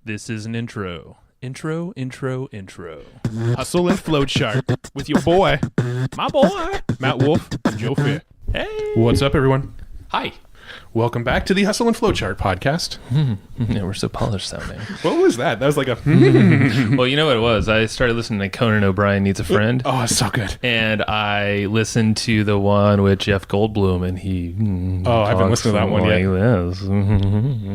This is an intro. Intro. Hustle and Flow Chart with your boy, My boy. Matt Wolf and Joe Fair. Hey. What's up, everyone? Hi. Welcome back to the Hustle and Flow Chart podcast. Yeah, we're so polished sounding. What was that? That was like a... Well, you know what it was? I started listening to Conan O'Brien Needs a Friend. Oh, it's so good. And I listened to the one with Jeff Goldblum, and he I haven't listened to that one yet. Like this.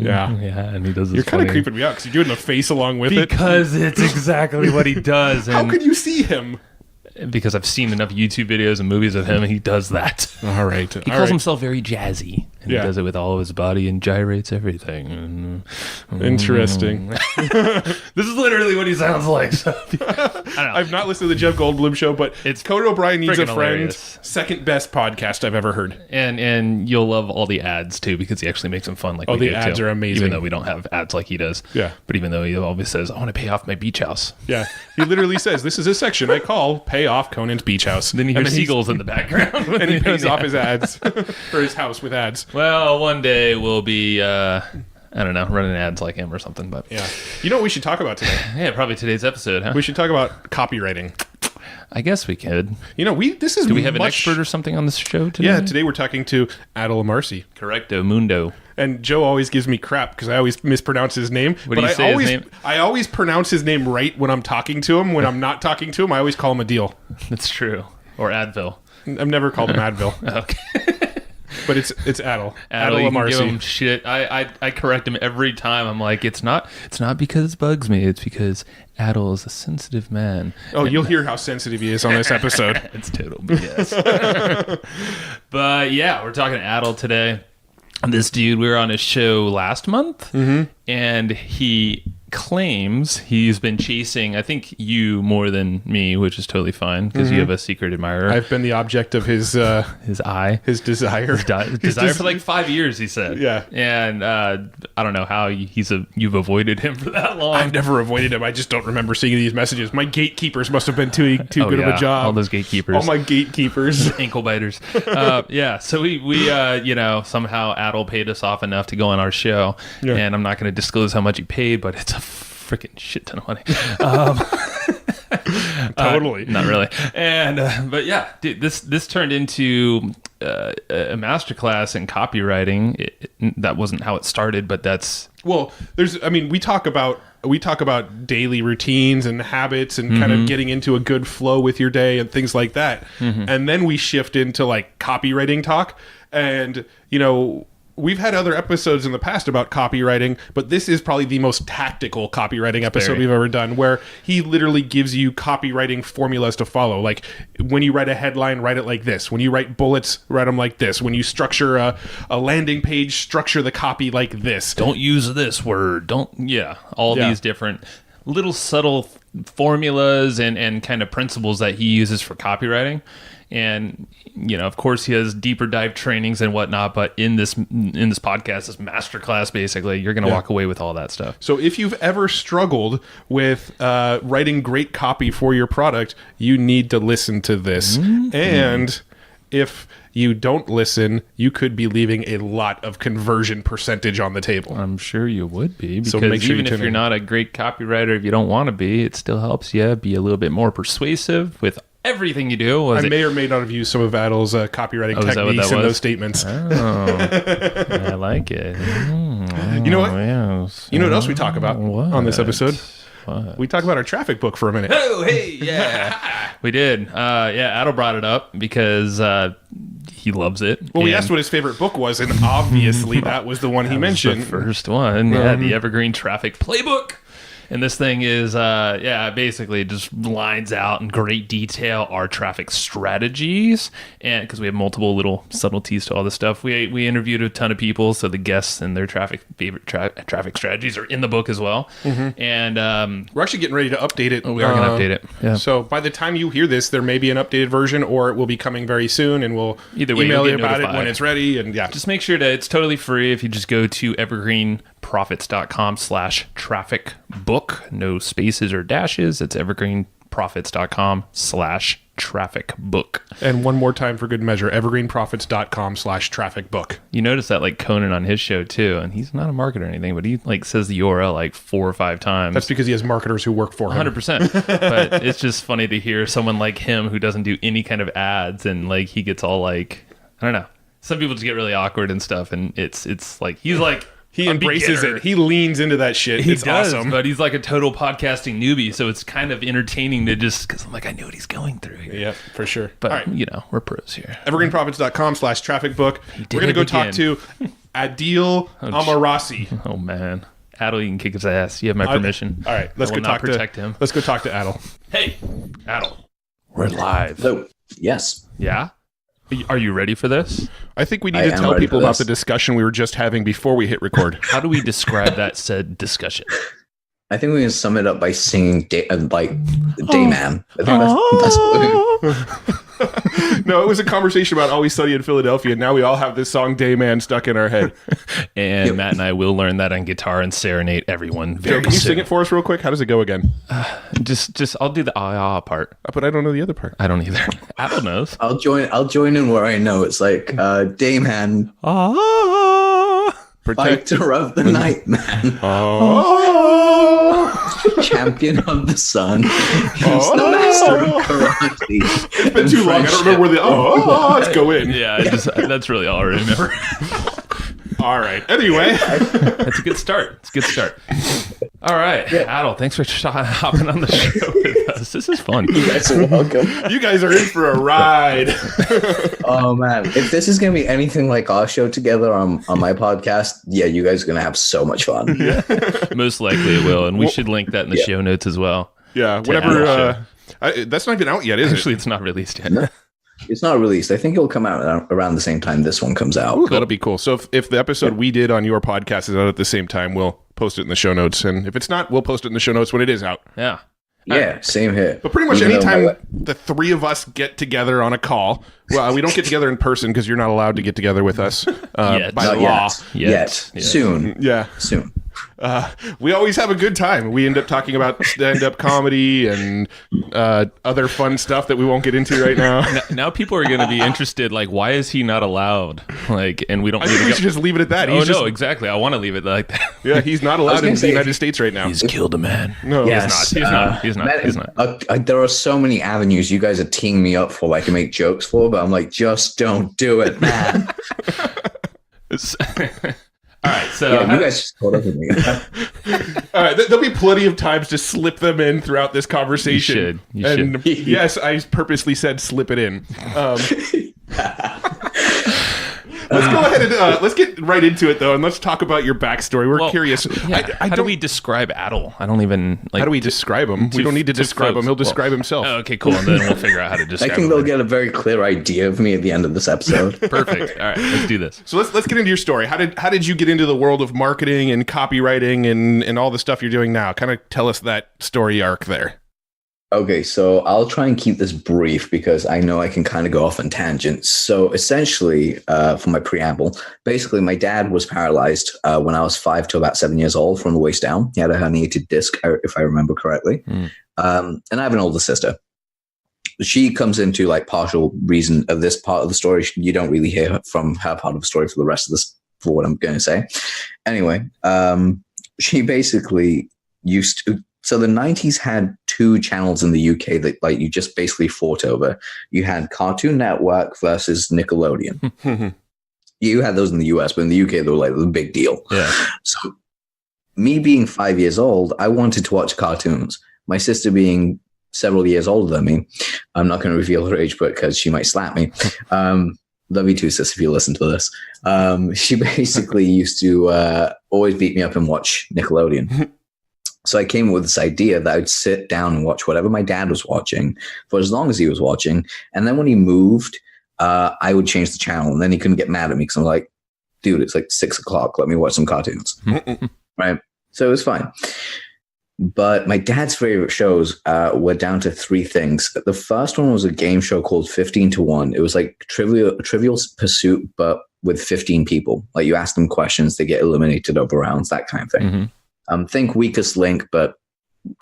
Yeah. Yeah, and he does this You're kind of funny- creeping me out because you're doing the face along with it. Because it's exactly what he does. How And could you see him? because I've seen enough YouTube videos and movies of him, and he does that. All right. He calls himself very jazzy, and he does it with all of his body and gyrates everything. Interesting. This is literally what he sounds like. So, I don't know. I've not listened to the Jeff Goldblum show, but It's Conan O'Brien Needs a friggin' Friend. hilarious. Second best podcast I've ever heard. And you'll love all the ads too, because he actually makes them fun. Like Oh, we the do, ads too. are amazing. Even though we don't have ads like he does. Yeah. But even though he always says, "I want to pay off my beach house." Yeah. He literally says, this is a section I call Pay Off Conan's Beach House. Then you hear seagulls in the background, And he pays off his ads for his house with ads. Well, one day we'll be, I don't know, running ads like him or something. But Yeah. You know what we should talk about today? yeah, probably today's episode, huh? We should talk about copywriting. I guess we could. You know, Do we have an expert or something on this show today? Yeah, today we're talking to Adil Amarsi. Correcto mundo. And Joe always gives me crap because I always mispronounce his name. What do you say his name? I always pronounce his name right when I'm talking to him. When I'm not talking to him, I always call him Adil. That's true. Or Advil. I've never called him Advil, Okay. but it's Adil. Adil, you can give him Amarsi. shit. I correct him every time. I'm like, it's not because it bugs me. It's because Adil is a sensitive man. Oh, you'll hear how sensitive he is on this episode. It's total BS. But yeah, we're talking to Adil today. This dude, we were on his show last month, and he claims he's been chasing, I think, you more than me, which is totally fine because you have a secret admirer. I've been the object of his eye. his desire. Desire for like 5 years, he said. Yeah. And I don't know how you've avoided him for that long. I've never avoided him. I just don't remember seeing these messages. My gatekeepers must have been too good of a job. All those gatekeepers. All my gatekeepers. Ankle biters. Yeah. So we somehow Adil paid us off enough to go on our show. Yeah. And I'm not going to disclose how much he paid, but it's a freaking shit ton of money. Totally. Not really. And but yeah, dude, this turned into a masterclass in copywriting. That wasn't how it started, but that's Well, we talk about daily routines and habits and kind of getting into a good flow with your day and things like that. And then we shift into like copywriting talk. And, we've had other episodes in the past about copywriting, but this is probably the most tactical copywriting episode we've ever done, where he literally gives you copywriting formulas to follow. Like when you write a headline, write it like this. When you write bullets, write them like this. When you structure a landing page, structure the copy like this. don't use this word. All these different little subtle formulas and kind of principles that he uses for copywriting. And of course he has deeper dive trainings and whatnot, but in this podcast, this masterclass, basically you're going to walk away with all that stuff. So if you've ever struggled with writing great copy for your product, you need to listen to this. And if you don't listen, you could be leaving a lot of conversion percentage on the table. I'm sure you would be, because So make sure even you if you're not a great copywriter, if you don't want to be, it still helps you be a little bit more persuasive with everything you do. I may or may not have used some of Adil's copywriting is that what techniques that in was? those statements. I like it. You know what? Yes. You know what else we talk about on this episode? What? We talk about our traffic book for a minute. Oh, hey, yeah. We did. Adil brought it up because he loves it. Well, we And asked what his favorite book was, and obviously that was the one he mentioned. the first one. The Evergreen Traffic Playbook. And this thing is, basically just lines out in great detail our traffic strategies. And because we have multiple little subtleties to all this stuff, we interviewed a ton of people. So the guests and their favorite traffic strategies are in the book as well. And We're actually getting ready to update it. we are going to update it. Yeah. So by the time you hear this, there may be an updated version, or it will be coming very soon, and we'll Either way, email you'll you get about it notified. when it's ready. And yeah, Just make sure that it's totally free if you just go to evergreenprofits.com/traffic book. No spaces or dashes. It's evergreenprofits.com/book. traffic book. And one more time for good measure, evergreenprofits.com/traffic book. You notice that like Conan on his show too, and he's not a marketer or anything, but he like says the URL like 4 or 5 times. That's because he has marketers who work for him. 100%. But it's just funny to hear someone like him who doesn't do any kind of ads, and like he gets all like, I don't know. Some people just get really awkward and stuff, and it's like he's like he embraces beginner. It. He leans into that shit. He it's does, awesome. but he's like a total podcasting newbie, so it's kind of entertaining to just because I'm like, I know what he's going through here. Yeah, for sure. But all right. you know, we're pros here. Evergreenprofits.com/traffic book. We're gonna go talk to Adil Amarsi. Oh man, Adil, you can kick his ass. You have my permission. All right, let's go talk to him. Let's go talk to Adil. Hey, Adil, we're live. Hello. Yes. Yeah. Are you ready for this? I think we need to tell people about the discussion we were just having before we hit record. How do we describe that said discussion? I think we can sum it up by singing Dayman. I think that's No, it was a conversation about Always Sunny in Philadelphia, and now we all have this song Dayman stuck in our head. And Matt and I will learn that on guitar and serenade everyone very Can you soon. sing it for us real quick? How does it go again? Just I'll do the part. But I don't know the other part. I don't either. Adil knows. I'll join in where I know. It's like Dayman, fighter of the night, man. Champion of the sun. He's the master of karate. It's been too long. I don't remember where the let's go in. Yeah, that's really all I remember. All right. Anyway, That's a good start. It's a good start. All right, Adil, thanks for hopping on the show with us. This is fun. You guys are welcome. you guys are in for a ride. Oh man, if this is gonna be anything like our show together on my podcast, yeah, you guys are gonna have so much fun. Most likely it will, and we should link that in the show notes as well. Yeah, whatever. That's not even out yet, is Actually, it? it's not released yet. It's not released. I think it'll come out around the same time this one comes out. Ooh, that'll be cool. So if the episode we did on your podcast is out at the same time, we'll post it in the show notes. And if it's not, we'll post it in the show notes when it is out. Yeah. Yeah, same here. But pretty much anytime the three of us get together on a call, well, we don't get together in person because you're not allowed to get together with us by Not law. Yet. Soon. Yeah. Soon. We always have a good time. We end up talking about stand-up comedy and other fun stuff that we won't get into right now. Now people are going to be interested. Like, why is he not allowed? Like, and we don't. I think we should just leave it at that. Oh no, exactly. I want to leave it like that. Yeah, he's not allowed in the United States right now. He's killed a man. No, Yes. He's not. There are so many avenues you guys are teeing me up for, like, to make jokes for, but I'm like, just don't do it, man. All right, so You guys just caught up with me. All right, there'll be plenty of times to slip them in throughout this conversation. You and should. Yes, I purposely said slip it in. Let's go ahead and let's get right into it, though, and let's talk about your backstory. We're curious. Yeah, how do we describe Adil? I don't even like. How do we describe him? We don't need to describe him. He'll describe himself. Oh, okay, cool. And then we'll figure out how to describe. I think they'll get a very clear idea of me at the end of this episode. Perfect. All right, let's do this. So let's get into your story. How did you get into the world of marketing and copywriting and all the stuff you're doing now? Kind of tell us that story arc there. Okay, so I'll try and keep this brief because I know I can kind of go off on tangents. So essentially, for my preamble, basically my dad was paralyzed when I was 5 to about 7 years old from the waist down. He had a herniated disc, if I remember correctly. And I have an older sister. She comes into like partial reason of this part of the story. You don't really hear from her part of the story for the rest of this, for what I'm going to say. Anyway, she basically used to... So the 90s had 2 channels in the UK that like you just basically fought over. You had Cartoon Network versus Nickelodeon. You had those in the US, but in the UK, they were like the big deal. Yeah. So me being 5 years old, I wanted to watch cartoons. My sister being several years older than me, I'm not going to reveal her age, but because she might slap me. Love you too, sis, if you listen to this. She basically used to always beat me up and watch Nickelodeon. So I came up with this idea that I would sit down and watch whatever my dad was watching for as long as he was watching. And then when he moved, I would change the channel. And then he couldn't get mad at me because I'm like, dude, it's like 6 o'clock. Let me watch some cartoons. Right? So it was fine. But my dad's favorite shows were down to 3 things. The first one was a game show called 15 to 1. It was like Trivial Pursuit, but with 15 people. Like you ask them questions, they get eliminated over rounds, that kind of thing. Think Weakest Link, but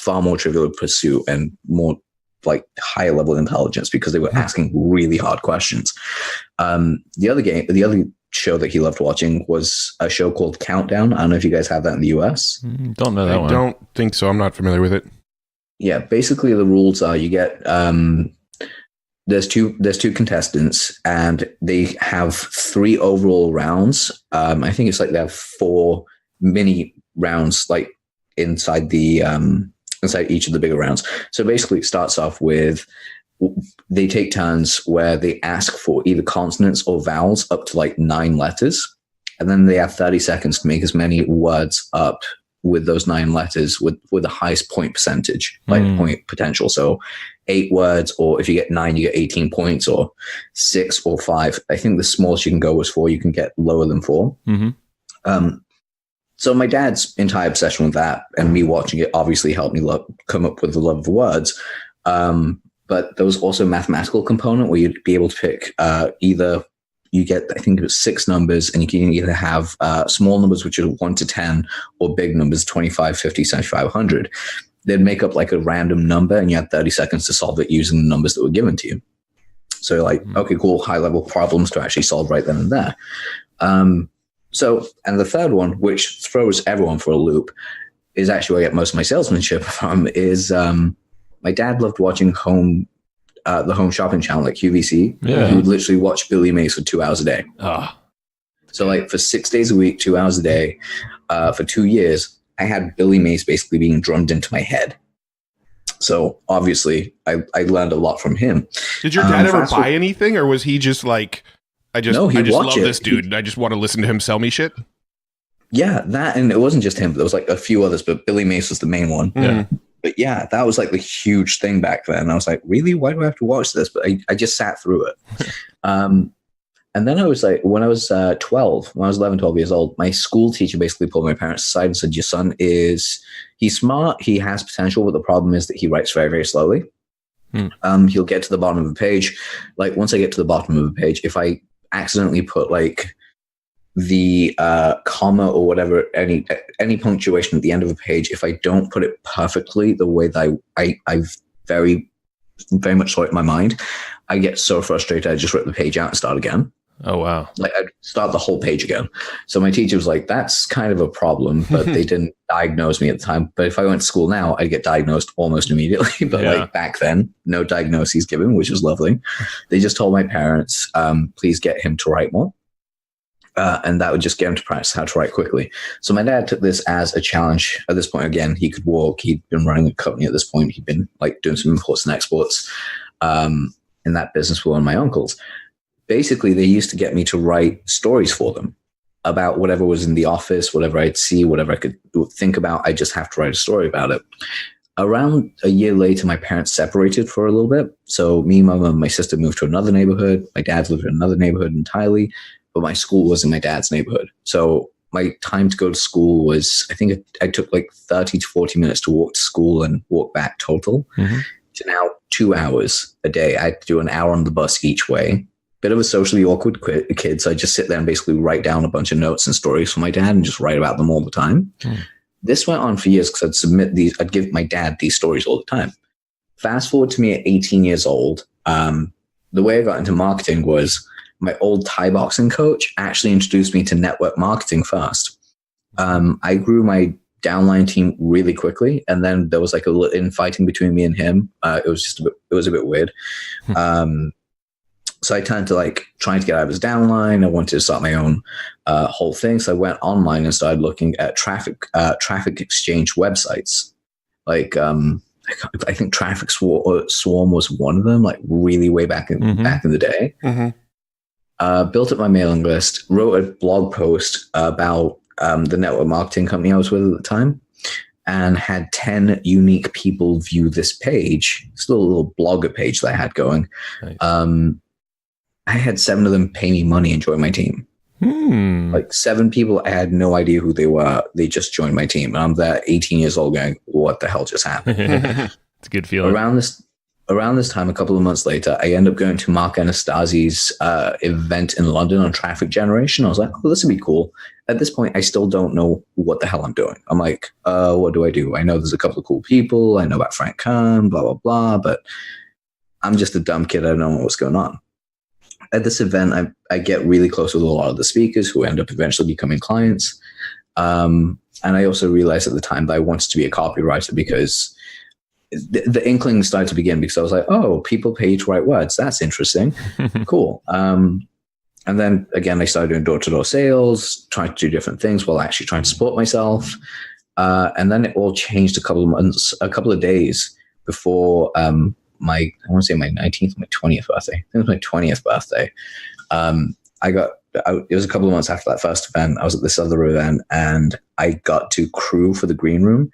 far more Trivial Pursuit and more like higher level intelligence because they were asking really hard questions. The other show that he loved watching was a show called Countdown. I don't know if you guys have that in the US. Don't know that one. I don't think so. I'm not familiar with it. Yeah, basically the rules are you get there's two contestants and they have 3 overall rounds. I think it's like they have 4 mini rounds like inside the inside each of the bigger rounds. So basically it starts off with they take turns where they ask for either consonants or vowels up to like 9 letters. And then they have 30 seconds to make as many words up with those 9 letters with the highest point percentage, like point potential. So 8 words, or if you get 9, you get 18 points, or 6 or 5. I think the smallest you can go is 4. You can get lower than 4. So my dad's entire obsession with that and me watching it obviously helped me come up with the love of words. But there was also a mathematical component where you'd be able to pick either you get, I think it was 6 numbers, and you can either have small numbers, which are 1 to 10, or big numbers, 25, 50, 75, 100. They'd make up like a random number, and you had 30 seconds to solve it using the numbers that were given to you. So you're like, okay, cool, high-level problems to actually solve right then and there. So, and the third one, which throws everyone for a loop, is actually where I get most of my salesmanship from, is my dad loved watching the home shopping channel, like QVC. Yeah. He would literally watch Billy Mays for 2 hours a day. So like for 6 days a week, 2 hours a day, for 2 years, I had Billy Mays basically being drummed into my head. So obviously I learned a lot from him. Did your dad ever buy anything, or was he just like, I just love this dude. I just want to listen to him sell me shit? Yeah, that, and it wasn't just him, but there was like a few others, but Billy Mays was the main one. Yeah. But yeah, that was like the huge thing back then. I was like, really? Why do I have to watch this? But I just sat through it. And then I was like, when I was 12 years old, my school teacher basically pulled my parents aside and said, your son he's smart, he has potential, but the problem is that he writes very, very slowly. He'll get to the bottom of a page. Like once I get to the bottom of a page, if I accidentally put like the comma or whatever, any punctuation at the end of a page, if I don't put it perfectly the way that I very, very much saw it in my mind, I get so frustrated I just rip the page out and start again. Oh, wow. Like I'd start the whole page again. So my teacher was like, that's kind of a problem, but they didn't diagnose me at the time. But if I went to school now, I'd get diagnosed almost immediately. But like back then, no diagnoses given, which was lovely. They just told my parents, please get him to write more. And that would just get him to practice how to write quickly. So my dad took this as a challenge. At this point, again, he could walk. He'd been running a company at this point. He'd been like doing some imports and exports in that business with one of my uncles. Basically, they used to get me to write stories for them about whatever was in the office, whatever I'd see, whatever I could think about. I just have to write a story about it. Around a year later, my parents separated for a little bit. So me, my mom, and my sister moved to another neighborhood. My dad lived in another neighborhood entirely, but my school was in my dad's neighborhood. So my time to go to school was, I think I took like 30 to 40 minutes to walk to school and walk back total. To now 2 hours a day. I had to do an hour on the bus each way. Bit of a socially awkward kid, so I just sit there and basically write down a bunch of notes and stories for my dad and just write about them all the time. This went on for years because I'd give my dad these stories all the time. Fast forward to me at 18 years old. The way I got into marketing was my old Thai boxing coach actually introduced me to network marketing first. I grew my downline team really quickly, and then there was like a little infighting between me and him. It was a bit weird. So I turned to like trying to get out of his downline. I wanted to start my own whole thing. So I went online and started looking at traffic exchange websites. Like I think Traffic Swarm was one of them, like really way back in the day. Built up my mailing list, wrote a blog post about the network marketing company I was with at the time, and had 10 unique people view this page. Still a little blogger page that I had going. Nice. I had 7 of them pay me money and join my team. Like 7 people, I had no idea who they were. They just joined my team. And I'm there 18 years old going, what the hell just happened? It's a good feeling. around this time, a couple of months later, I end up going to Mark Anastasi's event in London on traffic generation. I was like, oh, this would be cool. At this point, I still don't know what the hell I'm doing. I'm like, what do I do? I know there's a couple of cool people. I know about Frank Kern, blah, blah, blah. But I'm just a dumb kid. I don't know what's going on. At this event, I get really close with a lot of the speakers who end up eventually becoming clients. And I also realized at the time that I wanted to be a copywriter because the inkling started to begin, because I was like, oh, people pay you to write words. That's interesting. Cool. And then again, I started doing door-to-door sales, trying to do different things while actually trying to support myself. And then it all changed a couple of days before I want to say my 19th, my 20th birthday. I think it was my 20th birthday. It was a couple of months after that first event. I was at this other event and I got to crew for the green room.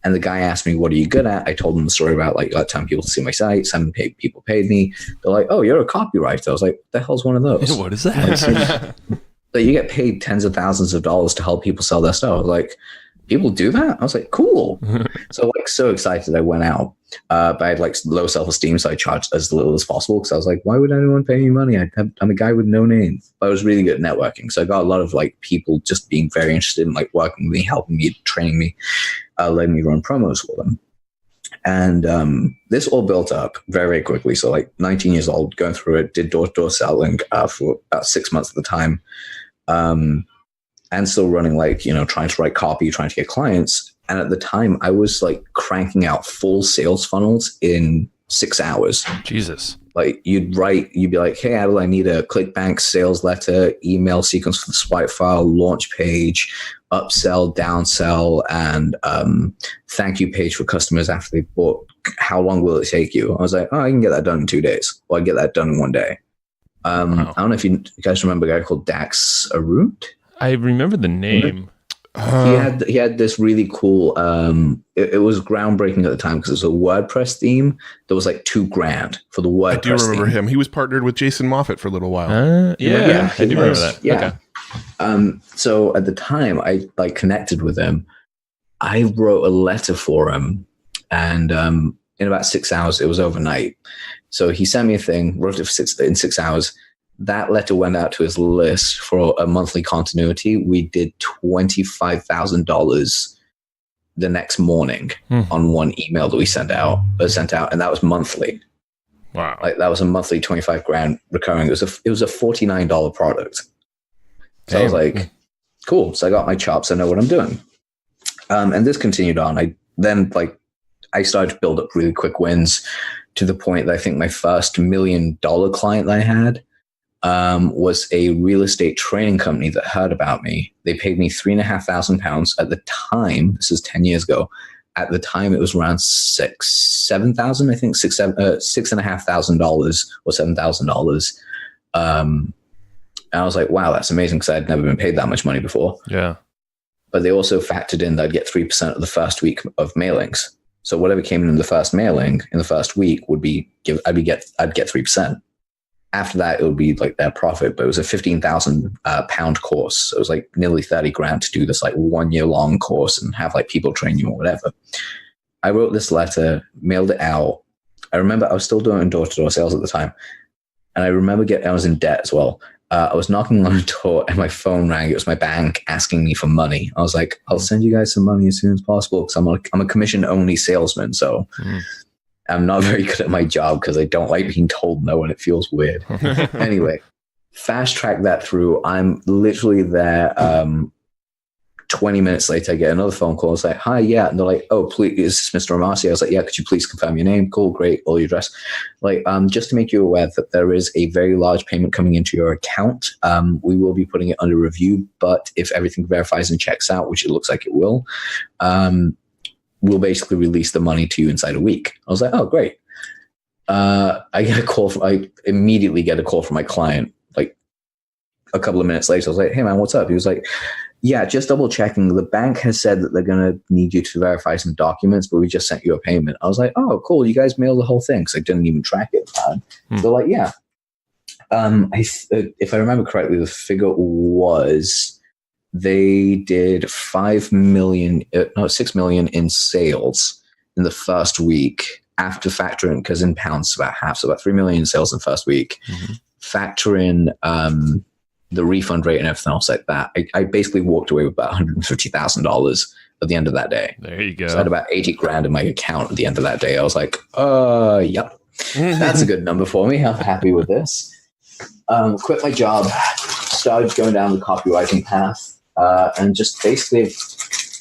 And the guy asked me, what are you good at? I told him the story about like 10 people to see my site. 7 people paid me. They're like, oh, you're a copywriter. I was like, the hell's one of those? What is that? Like, you get paid tens of thousands of dollars to help people sell their stuff. I was like, people do that? I was like, cool. So so excited I went out. But I had like low self-esteem, so I charged as little as possible because I was like, why would anyone pay me money? I'm a guy with no name. But I was really good at networking. So I got a lot of like people just being very interested in like working with me, helping me, training me, letting me run promos for them. And this all built up very, very quickly. So like 19 years old, going through it, did door-to-door selling for about 6 months at the time. And still running like, trying to write copy, trying to get clients. And at the time I was like cranking out full sales funnels in 6 hours. Jesus. Like you'd be like, hey, Adil, I need a ClickBank sales letter, email sequence for the swipe file, launch page, upsell, downsell, and thank you page for customers after they bought. How long will it take you? I was like, oh, I can get that done in 2 days. Or I get that done in 1 day. Wow. I don't know if you guys remember a guy called Dax Arut. I remember the name. He had this really cool. It was groundbreaking at the time because it was a WordPress theme that was like $2,000 for the WordPress. I do remember him. He was partnered with Jason Moffat for a little while. I do remember that. Yeah. Okay. So at the time, I like connected with him. I wrote a letter for him, and in about 6 hours, it was overnight. So he sent me a thing, wrote it in 6 hours. That letter went out to his list for a monthly continuity. We did $25,000 the next morning on one email that we sent out, and that was monthly. Wow! Like that was a monthly $25,000 recurring. It was a $49 product. So I was like, cool. So I got my chops. I know what I'm doing. And this continued on. I started to build up really quick wins to the point that I think my first $1 million client that I had was a real estate training company that heard about me. They paid me £3,500 at the time. This is 10 years ago. At the time, it was around $7,000. I think $6,500 or $7,000. And I was like, wow, that's amazing because I'd never been paid that much money before. Yeah. But they also factored in that I'd get 3% of the first week of mailings. So whatever came in the first mailing in the first week I'd get 3%. After that, it would be like their profit, but it was a £15,000 course. So it was like nearly $30,000 to do this like 1 year long course and have like people train you or whatever. I wrote this letter, mailed it out. I remember I was still doing door-to-door sales at the time. And I remember I was in debt as well. I was knocking on a door and my phone rang. It was my bank asking me for money. I was like, I'll send you guys some money as soon as possible because I'm a commission-only salesman. So I'm not very good at my job because I don't like being told no and it feels weird. Anyway, fast track that through. I'm literally there. 20 minutes later, I get another phone call. It's like, hi, yeah. And they're like, oh, please, is this Mr. Amarsi? I was like, yeah, could you please confirm your name? Cool, great, all your address. Like, just to make you aware that there is a very large payment coming into your account. We will be putting it under review, but if everything verifies and checks out, which it looks like it will, we'll basically release the money to you inside a week. I was like, oh, great. I immediately get a call from my client, like a couple of minutes later. I was like, hey man, what's up? He was like, yeah, just double checking. The bank has said that they're going to need you to verify some documents, but we just sent you a payment. I was like, oh, cool. You guys mailed the whole thing. Because I didn't even track it at the time. They're like, yeah. If I remember correctly, the figure was they did 6 million in sales in the first week. after factoring, because in pounds, about half, so about 3 million sales in the first week, factor in the refund rate and everything else like that, I basically walked away with about $150,000 at the end of that day. There you go. So I had about 80 grand in my account at the end of that day. I was like, yep, that's a good number for me. I'm happy with this. Quit my job, started going down the copywriting path, and just basically,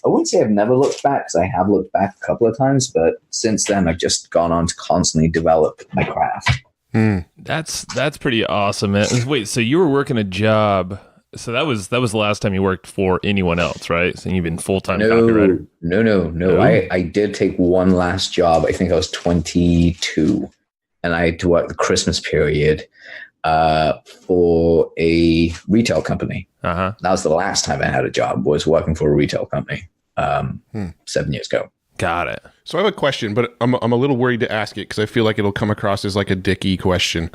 I wouldn't say I've never looked back, because I have looked back a couple of times, but since then I've just gone on to constantly develop my craft. That's pretty awesome, man. Wait, so you were working a job? So that was the last time you worked for anyone else, right? So you've been full-time copywriter. No. I did take one last job. I think I was 22, and I had to work the Christmas period for a retail company. That was the last time I had a job, was working for a retail company 7 years ago. Got it. So I have a question, but I'm a little worried to ask it because I feel like it'll come across as like a dicky question.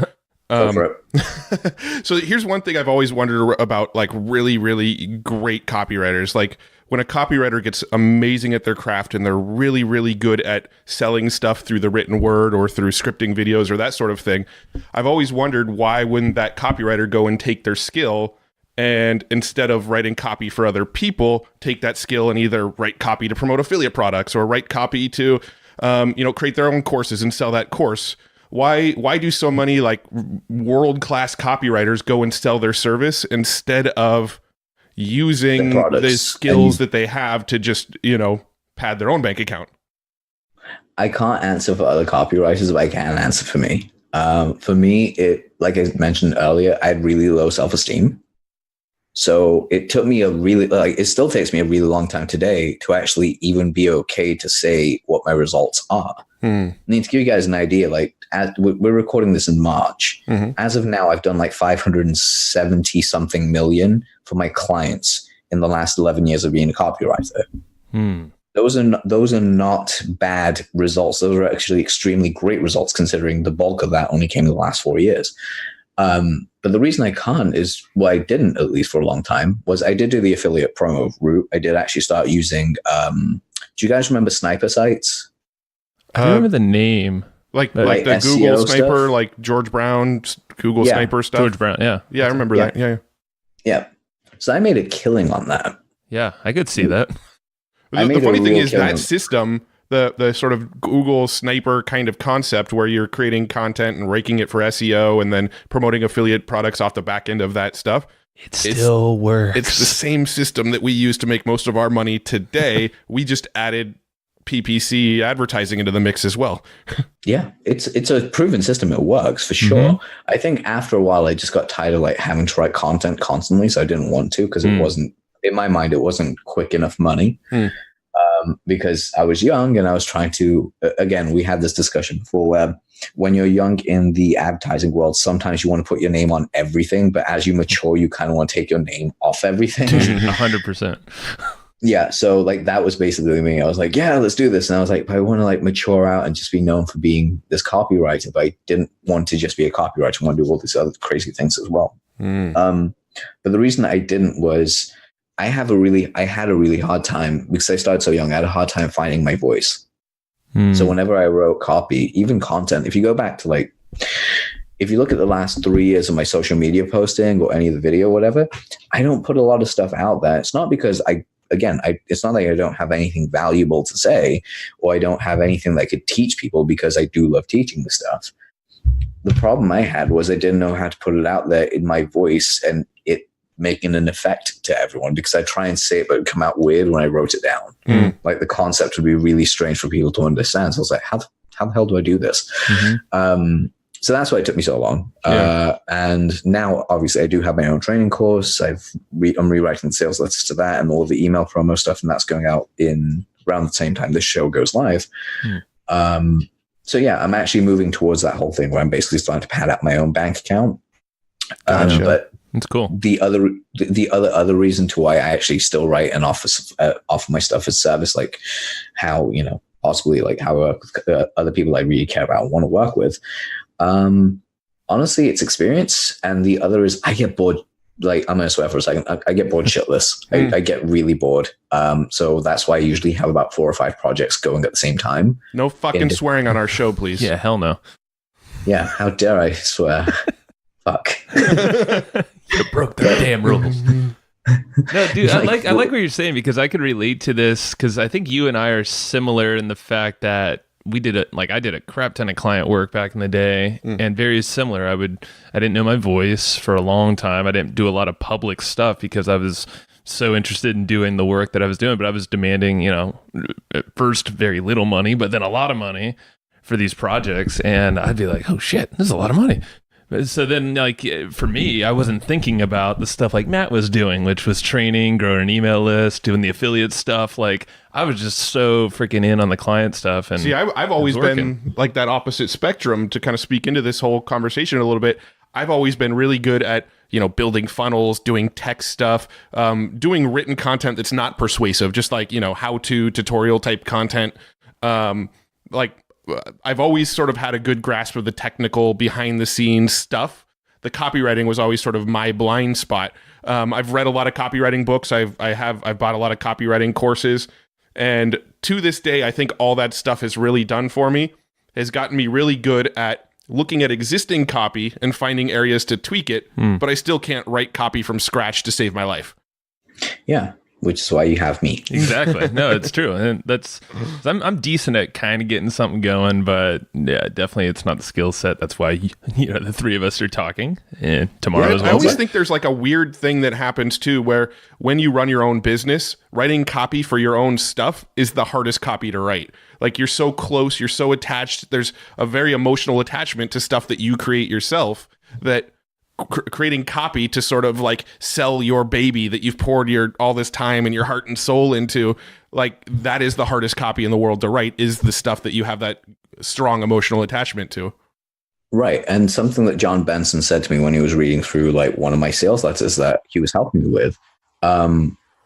Go for it. So here's one thing I've always wondered about, like really, really great copywriters. Like when a copywriter gets amazing at their craft and they're really, really good at selling stuff through the written word or through scripting videos or that sort of thing, I've always wondered, why wouldn't that copywriter go and take their skill and, instead of writing copy for other people, take that skill and either write copy to promote affiliate products or write copy to create their own courses and sell that course? Why do so many like world-class copywriters go and sell their service instead of using the skills that they have to just, pad their own bank account? I can't answer for other copywriters, but I can answer for me. For me, it, like I mentioned earlier, I had really low self-esteem. So it took me it still takes me a really long time today to actually even be okay to say what my results are. I need to give you guys an idea, we're recording this in March. As of now, I've done like 570 something million for my clients in the last 11 years of being a copywriter. Those are not bad results. Those are actually extremely great results, considering the bulk of that only came in the last 4 years. But the reason I can't is, I didn't, at least for a long time, was I did do the affiliate promo route. I did actually start using, do you guys remember sniper sites? I remember the name. Like the SEO Google sniper, stuff? like George Brown, Google sniper stuff. George Brown, yeah. Yeah, I remember that. Yeah. So I made a killing on that. Yeah, I could see that. The funny thing is that system, the sort of Google sniper kind of concept where you're creating content and ranking it for SEO and then promoting affiliate products off the back end of that stuff. It still works. It's the same system that we use to make most of our money today. We just added PPC advertising into the mix as well. Yeah, it's a proven system. It works for sure. I think after a while, I just got tired of having to write content constantly, so I didn't want to, because it wasn't, in my mind, it wasn't quick enough money. Because I was young and I was trying to, again, we had this discussion before, where when you're young in the advertising world, sometimes you want to put your name on everything, but as you mature, you kind of want to take your name off everything. 100%. Yeah, so that was basically me. I was like, yeah, let's do this. And I was like, I want to mature out and just be known for being this copywriter, but I didn't want to just be a copywriter. I want to do all these other crazy things as well. But the reason I didn't was I had a really hard time, because I started so young. I had a hard time finding my voice. So whenever I wrote copy, even content, if you go back to if you look at the last 3 years of my social media posting or any of the video, whatever, I don't put a lot of stuff out there. It's not because it's not like I don't have anything valuable to say, or I don't have anything that I could teach people, because I do love teaching the stuff. The problem I had was I didn't know how to put it out there in my voice and it making an effect to everyone, because I try and say it, but it would come out weird when I wrote it down. The concept would be really strange for people to understand. So I was like, how the hell do I do this? So that's why it took me so long. And now, obviously, I do have my own training course. I'm rewriting the sales letters to that and all the email promo stuff, and that's going out in around the same time this show goes live. So yeah, I'm actually moving towards that whole thing where I'm basically starting to pad out my own bank account. Gotcha. But that's cool. The other reason to why I actually still write and offer my stuff as service, how possibly how I work with other people I really care about and want to work with. Honestly, it's experience, and the other is I get bored like, I'm going to swear for a second. I get bored shitless. I get really bored. So that's why I usually have about 4 or 5 projects going at the same time. No fucking swearing on our show, please. Yeah, hell no. Yeah, how dare I swear? Fuck. You broke the damn rules. No, dude, I like what you're saying, because I could relate to this, because I think you and I are similar in the fact that I did a crap ton of client work back in the day, and very similar. I didn't know my voice for a long time. I didn't do a lot of public stuff because I was so interested in doing the work that I was doing, but I was demanding, at first very little money, but then a lot of money for these projects. And I'd be like, oh shit, this is a lot of money. So then, like, for me, I wasn't thinking about the stuff like Matt was doing, which was training, growing an email list, doing the affiliate stuff. Like, I was just so freaking in on the client stuff. And see, I've always been like that opposite spectrum. To kind of speak into this whole conversation a little bit, I've always been really good at, building funnels, doing tech stuff, doing written content that's not persuasive, just like, how-to tutorial type content. I've always sort of had a good grasp of the technical behind the scenes stuff. The copywriting was always sort of my blind spot. I've read a lot of copywriting books. I've bought a lot of copywriting courses. And to this day, I think all that stuff has really done for me, has gotten me really good at looking at existing copy and finding areas to tweak it, but I still can't write copy from scratch to save my life. Yeah. Which is why you have me. Exactly. No, it's true. And I'm decent at kind of getting something going, but yeah, definitely it's not the skill set. That's why, the 3 of us are talking, and tomorrow as well. I always think there's like a weird thing that happens too, where when you run your own business, writing copy for your own stuff is the hardest copy to write. Like, you're so close, you're so attached. There's a very emotional attachment to stuff that you create yourself, that creating copy to sort of like sell your baby that you've poured all this time and your heart and soul into, like, that is the hardest copy in the world to write, is the stuff that you have that strong emotional attachment to. Right. And something that John Benson said to me when he was reading through like one of my sales letters that he was helping me with,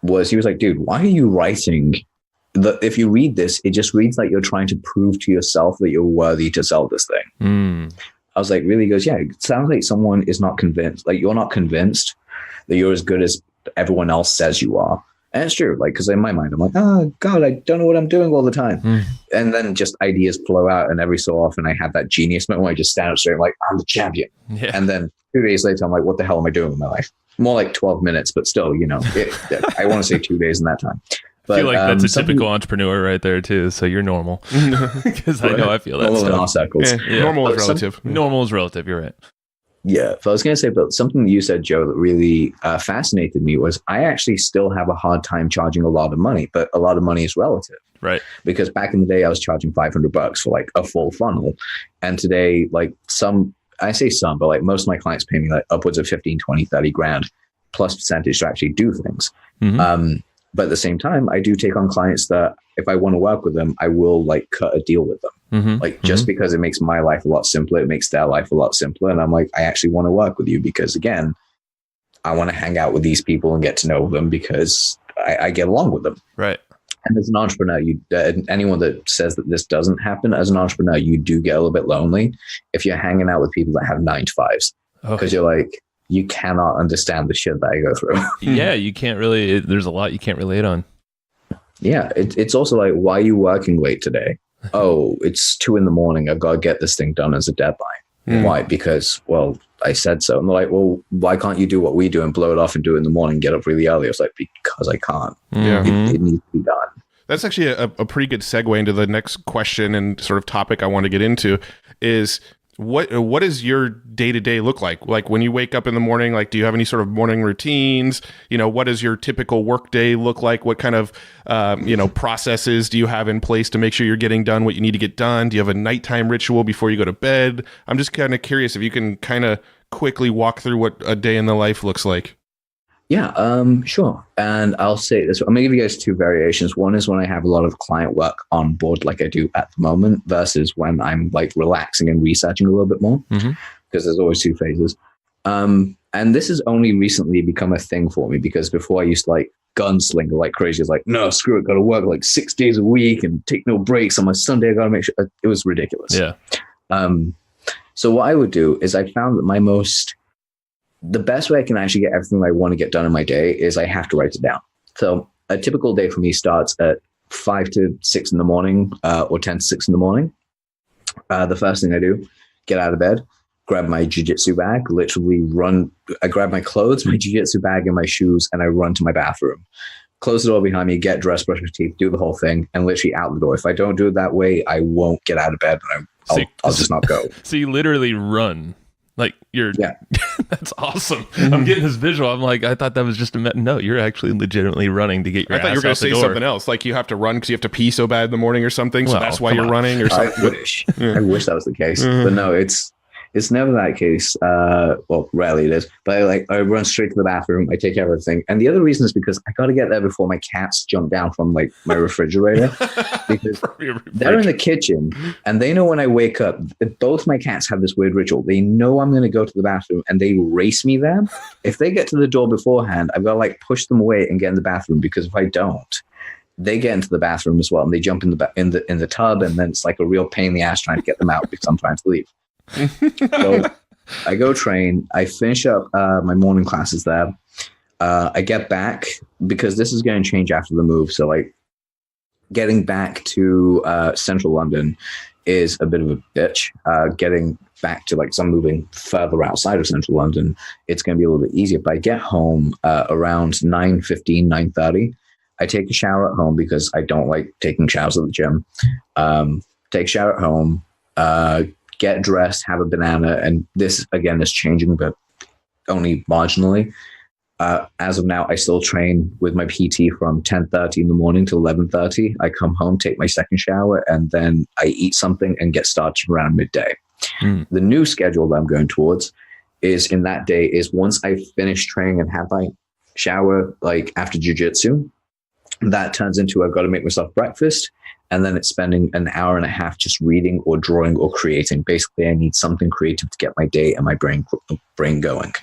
was he was like, dude, why are you writing that? If you read this, it just reads like you're trying to prove to yourself that you're worthy to sell this thing. I was like, really? He goes, yeah, it sounds like someone is not convinced. Like, you're not convinced that you're as good as everyone else says you are. And it's true. Like, because in my mind, I'm like, oh, God, I don't know what I'm doing all the time. And then just ideas flow out. And every so often I have that genius moment where I just stand up straight, I'm like, I'm the champion. Yeah. And then 2 days later, I'm like, what the hell am I doing with my life? More like 12 minutes, but still, I want to say 2 days in that time. But, I feel like that's a typical entrepreneur right there too. So you're normal, because I know I feel that stuff. In our circles. Yeah. Normal is relative. Normal is relative. You're right. Yeah. So I was going to say, but something that you said, Joe, that really fascinated me was I actually still have a hard time charging a lot of money, but a lot of money is relative. Right. Because back in the day, I was charging $500 for like a full funnel. And today, like I say some, but like most of my clients pay me like upwards of 15, 20, 30 grand plus percentage to actually do things. But at the same time, I do take on clients that if I want to work with them, I will like cut a deal with them. Just because it makes my life a lot simpler, it makes their life a lot simpler. And I'm like, I actually want to work with you because, again, I want to hang out with these people and get to know them because I get along with them. Right. And as an entrepreneur, anyone that says that this doesn't happen, as an entrepreneur, you do get a little bit lonely if you're hanging out with people that have 9-to-5s. Because you're like, you cannot understand the shit that I go through. Yeah, you can't really, there's a lot you can't relate on. Yeah, it's also like, why are you working late today? Oh, it's 2 a.m. I've got to get this thing done as a deadline. Why? Because, well, I said so. And they're like, well, why can't you do what we do and blow it off and do it in the morning, get up really early? I was like, because I can't. Yeah. It needs to be done. That's actually a pretty good segue into the next question and sort of topic I want to get into is, what does your day-to-day look like? Like, when you wake up in the morning, like, do you have any sort of morning routines? What does your typical work day look like? What kind of, processes do you have in place to make sure you're getting done what you need to get done? Do you have a nighttime ritual before you go to bed? I'm just kind of curious if you can kind of quickly walk through what a day in the life looks like. Yeah, sure. And I'll say this, I'm going to give you guys 2 variations. One is when I have a lot of client work on board like I do at the moment versus when I'm like relaxing and researching a little bit more, because there's always 2 phases. And this has only recently become a thing for me, because before I used to like gunslinger like crazy. It's like, no, screw it, got to work like 6 days a week and take no breaks. On my Sunday, I got to make sure. It was ridiculous. Yeah. So what I would do is I found that my most the best way I can actually get everything I want to get done in my day is I have to write it down. So a typical day for me starts at 5 to 6 in the morning, or 10 to 6 in the morning. The first thing I do, get out of bed, grab my Jiu Jitsu bag, literally run. I grab my clothes, my Jiu Jitsu bag, and my shoes, and I run to my bathroom. Close the door behind me, get dressed, brush my teeth, do the whole thing, and literally out the door. If I don't do it that way, I won't get out of bed, and I'll just not go. So you literally run. Like you're, yeah. That's awesome. I'm getting this visual. I'm like, I thought that was just no, you're actually legitimately running to get your ass out the door. I thought you were going to say something else. Like you have to run because you have to pee so bad in the morning or something. So that's why you're running or something. I wish that was the case, but no, it's never that case. Well, rarely it is, but I run straight to the bathroom. I take care of everything. And the other reason is because I got to get there before my cats jump down from like my refrigerator, because they're in the kitchen and they know when I wake up. Both my cats have this weird ritual. They know I'm going to go to the bathroom and they race me there. If they get to the door beforehand, I've got to like push them away and get in the bathroom, because if I don't, they get into the bathroom as well and they jump in the tub, and then it's like a real pain in the ass trying to get them out because I'm trying to leave. So I go train. I finish up my morning classes there. I get back, because this is going to change after the move. So like getting back to central London is a bit of a bitch. Getting back to like some moving further outside of central London, it's going to be a little bit easier. But I get home around 9:15, 9:30. I take a shower at home because I don't like taking showers at the gym. Take a shower at home. Get dressed, have a banana, and this again is changing, but only marginally. As of now, I still train with my PT from 10:30 in the morning to 11:30. I come home, take my second shower, and then I eat something and get started around midday. The new schedule that I'm going towards is in that day is once I finish training and have my shower, like after jiu-jitsu, that turns into I've got to make myself breakfast. And then it's spending an hour and a half just reading or drawing or creating. Basically, I need something creative to get my day and my brain going.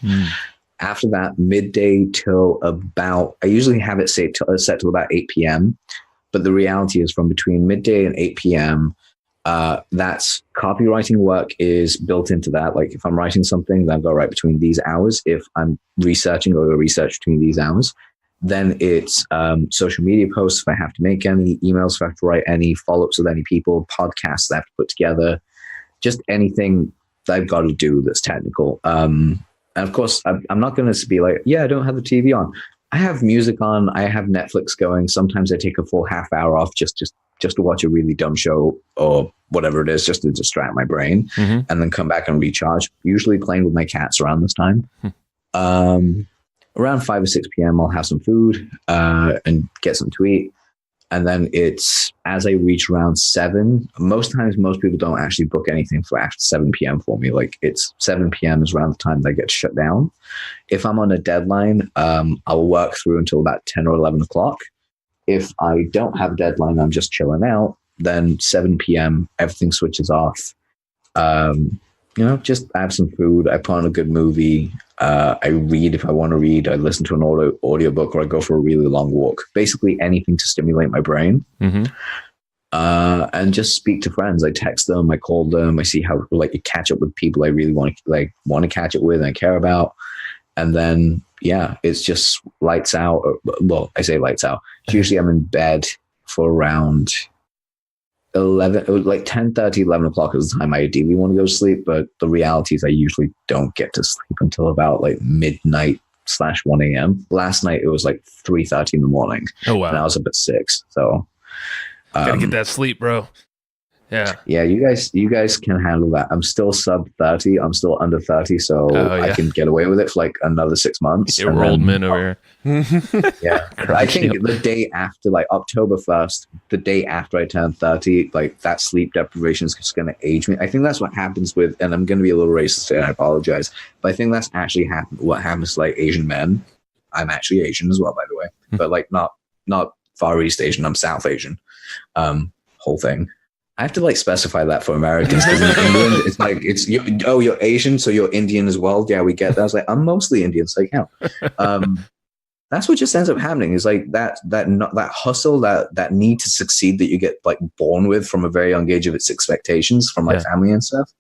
After that, midday till about, I usually have it set till about 8 p.m. But the reality is from between midday and 8 p.m., that's copywriting work is built into that. Like if I'm writing something, then I've got to write between these hours. If I'm researching, I'll go research between these hours. Then it's social media posts if I have to make any, emails if I have to write any, follow-ups with any people, podcasts that I have to put together, just anything that I've got to do that's technical. And of course, I'm not going to be like, I don't have the TV on. I have music on. I have Netflix going. Sometimes I take a full half hour off just to watch a really dumb show or whatever it is, just to distract my brain, and then come back and recharge. Usually playing with my cats around this time. Around 5 or 6 p.m., I'll have some food and get some to eat. And then it's as I reach around 7, most times, most people don't actually book anything for after 7 p.m. for me. Like it's 7 p.m. is around the time that I get shut down. If I'm on a deadline, I'll work through until about 10 or 11 o'clock. If I don't have a deadline, I'm just chilling out, then 7 p.m., everything switches off. Just have some food. I put on a good movie. I read if I want to read. I listen to an audiobook, or I go for a really long walk. Basically anything to stimulate my brain. And just speak to friends. I text them. I call them. I see how catch up with people I really want to catch up with and I care about. And then it's just lights out. Well, I say lights out. Usually I'm in bed for around 10:30, 11 o'clock is the time I ideally want to go to sleep, but the reality is I usually don't get to sleep until about midnight / 1 a.m. Last night it was 3:30 in the morning. Oh wow! And I was up at 6. So gotta get that sleep, bro. Yeah. You guys can handle that. I'm still sub 30. I'm still under 30, so I can get away with it for another 6 months. You're old men over here. Yeah. I think the day after, October 1st, the day after I turn 30, that sleep deprivation is just going to age me. I think that's what happens with, and I'm going to be a little racist and I apologize, but I think that's actually what happens to Asian men. I'm actually Asian as well, by the way, but not Far East Asian. I'm South Asian. Whole thing. I have to specify that for Americans, because in England you're Asian, so you're Indian as well. Yeah, we get that. I was I'm mostly Indian, so I count. That's what just ends up happening is that hustle, that need to succeed that you get born with from a very young age of its expectations from family and stuff.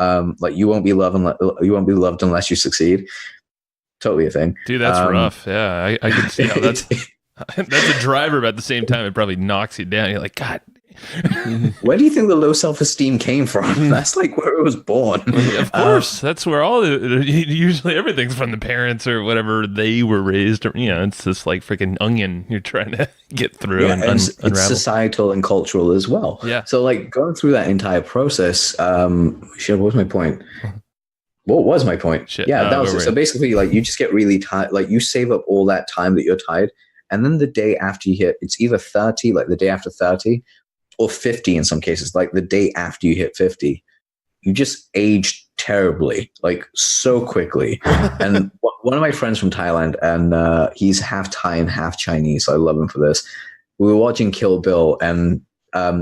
You won't be loved unless you succeed. totally a thing. Dude, that's rough. Yeah, I can see how that's a driver, but at the same time, it probably knocks you down. You're like, God. Where do you think the low self-esteem came from? That's like where it was born. Of course, that's where usually everything's from the parents or whatever they were raised. Or, it's this like freaking onion you're trying to get through and it's unravel. societal and cultural as well. Yeah. So like going through that entire process, what was my point? What was my point? Shit. Yeah, that was it. So basically, like you just get really tired. Like you save up all that time that you're tired, and then the day after you hit, it's either 30, like the day after 30. Or 50 in some cases, like the day after you hit 50, you just age terribly, like so quickly. And one of my friends from Thailand, and he's half Thai and half Chinese, so I love him for this. We were watching Kill Bill and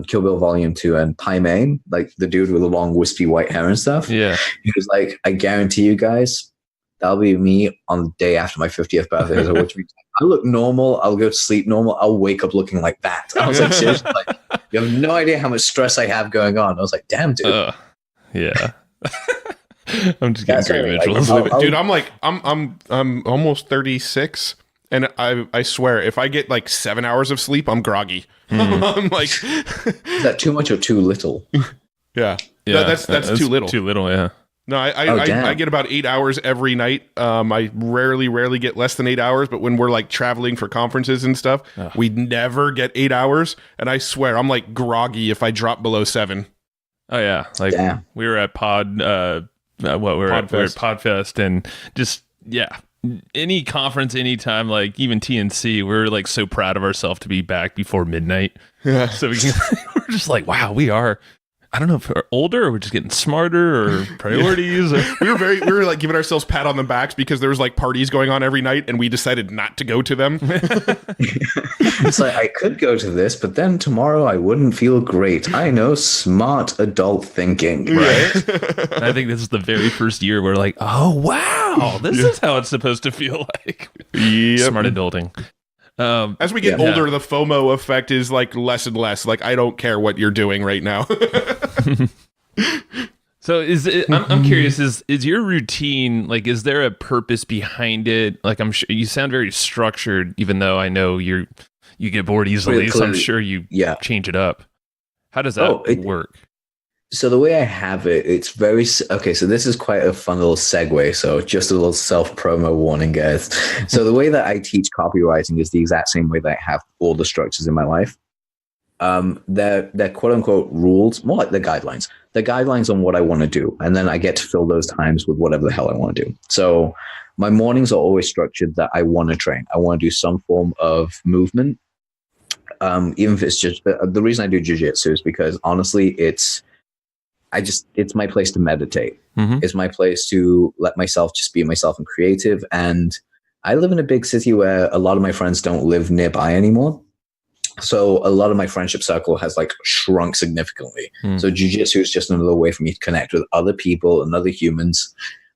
Kill Bill Volume 2 and Pai Mei, like the dude with the long wispy white hair and stuff. Yeah. He was like, I guarantee you guys, that'll be me on the day after my 50th birthday. So I look normal. I'll go to sleep normal. I'll wake up looking like that. I was like, seriously, like, you have no idea how much stress I have going on. I was like, damn, dude. Yeah. I'm just getting great visuals. Like, dude, I'm almost 36, and I swear, if I get like 7 hours of sleep, I'm groggy. I'm like, is that too much or too little? Yeah. That's too little. Too little, yeah. No, I get about 8 hours every night. I rarely get less than 8 hours, but when we're like traveling for conferences and stuff, we never get 8 hours. And I swear, I'm like groggy if I drop below 7. Oh yeah, like we were at Podfest, and just any conference, anytime, like even TNC, we're like so proud of ourselves to be back before midnight. Yeah, so we're just like, wow, we are. I don't know if we're older or we're just getting smarter or priorities. Or we were like giving ourselves pat on the backs because there was like parties going on every night and we decided not to go to them. It's like, I could go to this, but then tomorrow I wouldn't feel great. I know, smart adult thinking. Right. I think this is the very first year we're like, oh, wow, this is how it's supposed to feel like. Smart adulting. As we get older, the FOMO effect is like less and less. Like, I don't care what you're doing right now. So I'm curious, is your routine, like, is there a purpose behind it? Like, I'm sure you sound very structured, even though I know you get bored easily. So I'm sure you change it up. How does that work? So the way I have it, it's very... Okay, so this is quite a fun little segue. So just a little self-promo warning, guys. So the way that I teach copywriting is the exact same way that I have all the structures in my life. They're quote-unquote rules, more like the guidelines. The guidelines on what I want to do. And then I get to fill those times with whatever the hell I want to do. So my mornings are always structured that I want to train. I want to do some form of movement. Even if it's just... The reason I do Jiu Jitsu is because, honestly, it's my place to meditate. Mm-hmm. It's my place to let myself just be myself and creative. And I live in a big city where a lot of my friends don't live nearby anymore. So a lot of my friendship circle has like shrunk significantly. Mm. So jiu-jitsu is just another way for me to connect with other people and other humans,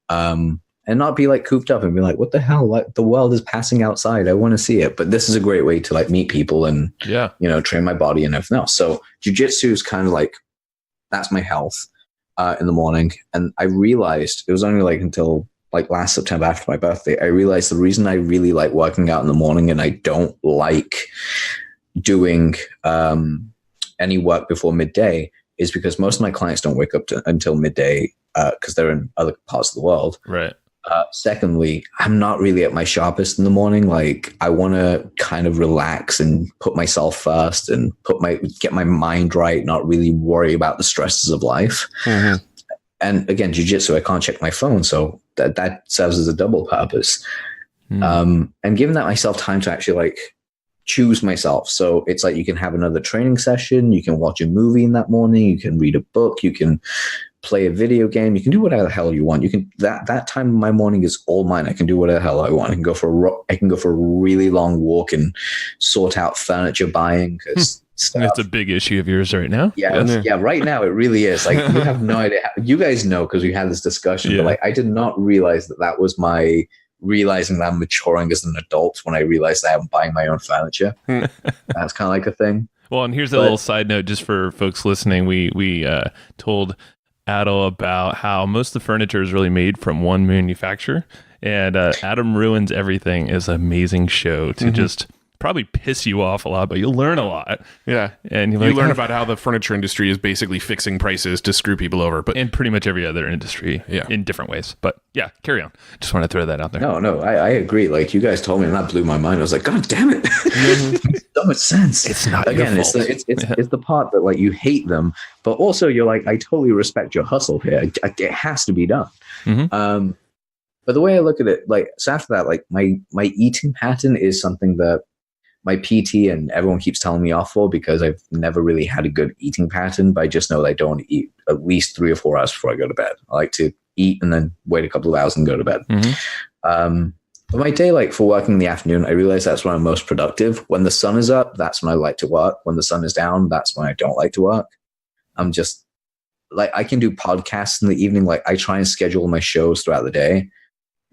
and not be like cooped up and be like, what the hell? Like, the world is passing outside. I want to see it. But this is a great way to like meet people and, train my body and everything else. So jiu-jitsu is kind of like, that's my health in the morning. And I realized it was only like until like last September after my birthday, I realized the reason I really like working out in the morning and I don't like doing any work before midday is because most of my clients don't wake up until midday because they're in other parts of the world. Right. Secondly, I'm not really at my sharpest in the morning. Like, I want to kind of relax and put myself first and get my mind right, not really worry about the stresses of life. Mm-hmm. And again, jiu-jitsu, I can't check my phone. So that serves as a double purpose. Mm. And giving that myself time to actually like choose myself. So it's like you can have another training session. You can watch a movie in that morning. You can read a book. You can play a video game. You can do whatever the hell you want. You can that time of my morning is all mine. I can do whatever the hell I want. I can go for a really long walk and sort out furniture buying because that's a big issue of yours right now. Yeah, right now it really is. Like, you have no idea. You guys know because we had this discussion. But like, I did not realize that was my realizing that I'm maturing as an adult when I realized that I'm buying my own furniture. That's kind of like a thing. Well, and here's a little side note just for folks listening. We told Adil about how most of the furniture is really made from one manufacturer, And Adam Ruins Everything is an amazing show to just probably piss you off a lot, but you'll learn a lot. Yeah. And you learn about how the furniture industry is basically fixing prices to screw people over. But in pretty much every other industry in different ways. But yeah, carry on. Just want to throw that out there. No, I agree. Like you guys told me and that blew my mind. I was like, God damn it. It makes so much sense. It's not Again, your fault. it's the part that like you hate them, but also you're like, I totally respect your hustle here. It has to be done. But the way I look at it, like, so after that, like my eating pattern is something that my PT and everyone keeps telling me off for because I've never really had a good eating pattern, but I just know that I don't eat at least 3 or 4 hours before I go to bed. I like to eat and then wait a couple of hours and go to bed. But my day, like for working in the afternoon, I realize that's when I'm most productive. When the sun is up, that's when I like to work. When the sun is down, that's when I don't like to work. I'm just like, I can do podcasts in the evening. Like I try and schedule my shows throughout the day.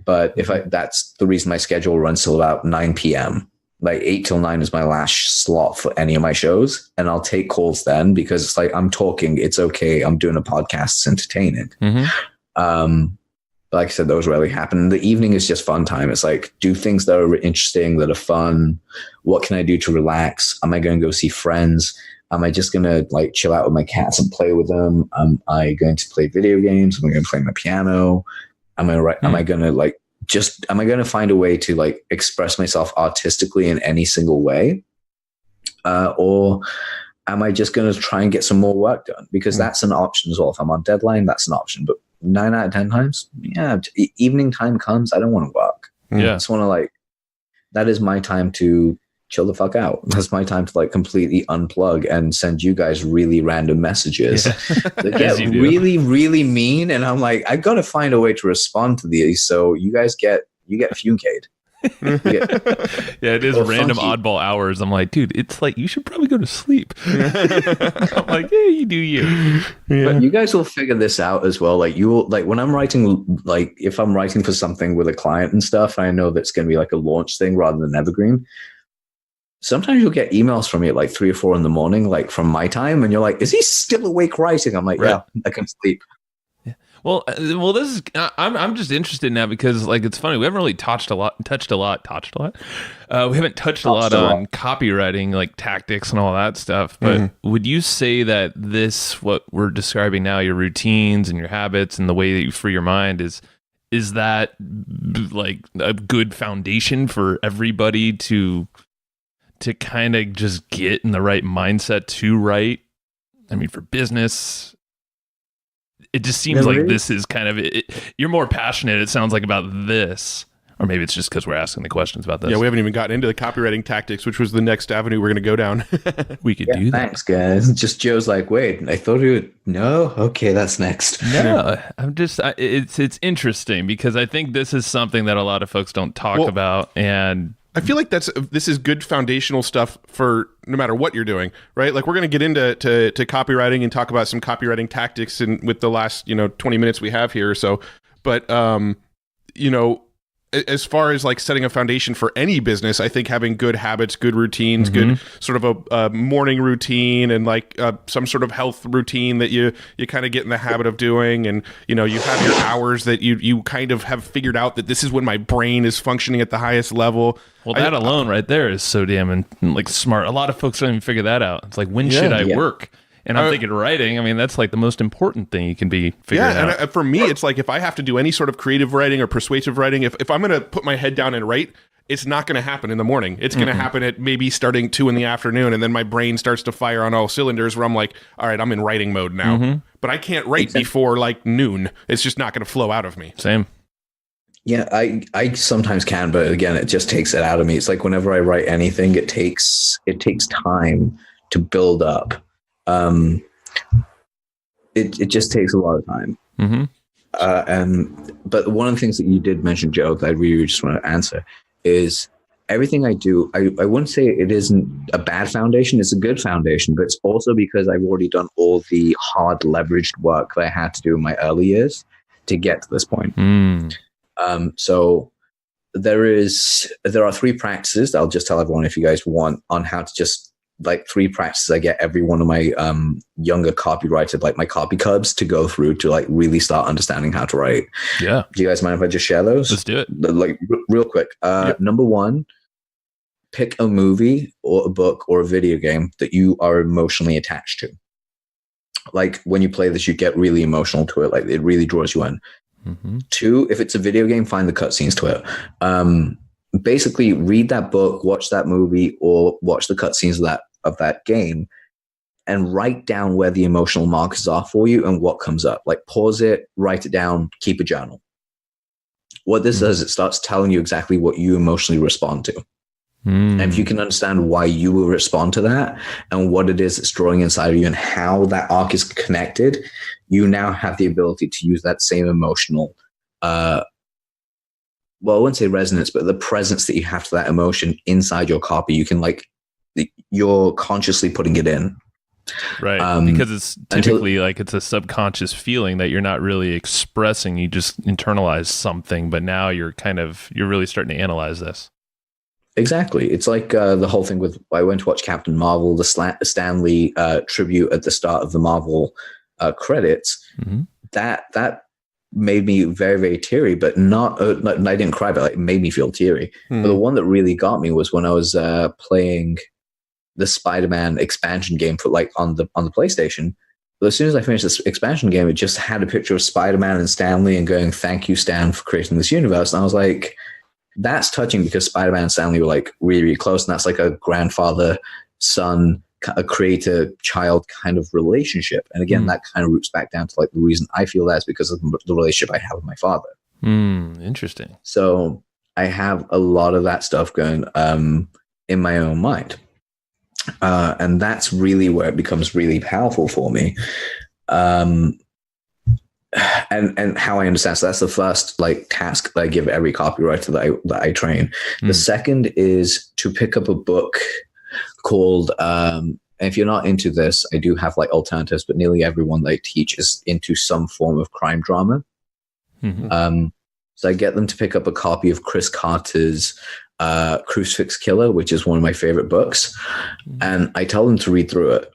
But that's the reason my schedule runs till about 9 p.m. Like 8 till 9 is my last slot for any of my shows. And I'll take calls then because it's like, I'm talking, it's okay. I'm doing a podcast, it's entertaining. But like I said, those rarely happen. The evening is just fun time. It's like, do things that are interesting, that are fun. What can I do to relax? Am I going to go see friends? Am I just going to like chill out with my cats and play with them? Am I going to play video games? Am I going to play my piano? Am I going to find a way to like express myself artistically in any single way? Or am I just going to try and get some more work done? Because that's an option as well. If I'm on deadline, that's an option. But 9 out of 10 times, evening time comes, I don't want to work. I just want to like, that is my time to chill the fuck out. That's my time to like completely unplug and send you guys really random messages that get really, really mean. And I'm like, I've got to find a way to respond to these. So you guys get fumicade. It is random oddball hours. I'm like, dude, it's like you should probably go to sleep. I'm like, yeah, you do you. But you guys will figure this out as well. Like you will, like when I'm writing, like if I'm writing for something with a client and stuff, I know that's going to be like a launch thing rather than Evergreen. Sometimes you'll get emails from me at like 3 or 4 in the morning, like from my time, and you're like, "Is he still awake writing?" I'm like, "Yeah, I can sleep." Well, this is. I'm just interested now because like it's funny. We haven't really touched a lot. We haven't touched a lot on copywriting, like tactics and all that stuff. But would you say that what we're describing now, your routines and your habits and the way that you free your mind, is that like a good foundation for everybody to kind of just get in the right mindset to write? I mean, for business, it just seems like this is kind of it. You're more passionate, it sounds like, about this. Or maybe it's just because we're asking the questions about this. Yeah, we haven't even gotten into the copywriting tactics, which was the next avenue we're going to go down. We could do that. Thanks, guys. Just Joe's like, wait, I thought you would. No? Okay, that's next. No, I'm just, it's interesting because I think this is something that a lot of folks don't talk about. And I feel like this is good foundational stuff for no matter what you're doing, right? Like we're going to get into to copywriting and talk about some copywriting tactics with the last 20 minutes we have here or so. But as far as like setting a foundation for any business, I think having good habits, good routines, good sort of a morning routine and like some sort of health routine that you kind of get in the habit of doing. And, you have your hours that you kind of have figured out that this is when my brain is functioning at the highest level. Well, that alone right there is so damn like smart. A lot of folks don't even figure that out. It's like, when should I work? And I'm thinking writing, I mean, that's like the most important thing you can be figuring out. Yeah, and for me, it's like if I have to do any sort of creative writing or persuasive writing, if I'm going to put my head down and write, it's not going to happen in the morning. It's going to happen at maybe starting 2 in the afternoon, and then my brain starts to fire on all cylinders where I'm like, all right, I'm in writing mode now. But I can't write before like noon. It's just not going to flow out of me. Same. Yeah, I sometimes can, but again, it just takes it out of me. It's like whenever I write anything, it takes time to build up. It just takes a lot of time. But one of the things that you did mention, Joe, that I really just want to answer is everything I do, I wouldn't say it isn't a bad foundation. It's a good foundation, but it's also because I've already done all the hard leveraged work that I had to do in my early years to get to this point. So there are 3 practices that I'll just tell everyone if you guys want on how to just like 3 practices I get every one of my younger copywriter, like my copy cubs, to go through to like really start understanding how to write. Yeah. Do you guys mind if I just share those? Let's do it. Like real quick. Number 1, pick a movie or a book or a video game that you are emotionally attached to. Like when you play this, you get really emotional to it. Like it really draws you in. 2, if it's a video game, find the cutscenes to it. Basically read that book, watch that movie, or watch the cutscenes of that game, and write down where the emotional markers are for you and what comes up. Like pause it, write it down, keep a journal. What this does, it starts telling you exactly what you emotionally respond to. And if you can understand why you will respond to that and what it is that's drawing inside of you and how that arc is connected, you now have the ability to use that same emotional, well, I wouldn't say resonance, but the presence that you have to that emotion inside your copy. You can like, you're consciously putting it in. Right. Because it's typically like it's a subconscious feeling that you're not really expressing. You just internalize something, but now you're really starting to analyze this. Exactly. It's like the whole thing with, I went to watch Captain Marvel, the Stan Lee tribute at the start of the Marvel credits. That made me very, very teary, but not I didn't cry, but like, it made me feel teary. But the one that really got me was when I was playing the Spider-Man expansion game for like on the PlayStation. But as soon as I finished this expansion game, it just had a picture of Spider-Man and Stan Lee and going, "Thank you, Stan, for creating this universe." And I was like, that's touching, because Spider-Man and Stan Lee were like really, really close. And that's like a grandfather, son, a creator, child kind of relationship. And again, that kind of roots back down to like the reason I feel that is because of the relationship I have with my father. Interesting. So I have a lot of that stuff going in my own mind. And that's really where it becomes really powerful for me. And how I understand. So that's the first like task that I give every copywriter that I train. The second is to pick up a book called, and if you're not into this, I do have like alternatives, but nearly everyone that I teach is into some form of crime drama. So I get them to pick up a copy of Chris Carter's Crucifix Killer, which is one of my favorite books. And I tell them to read through it.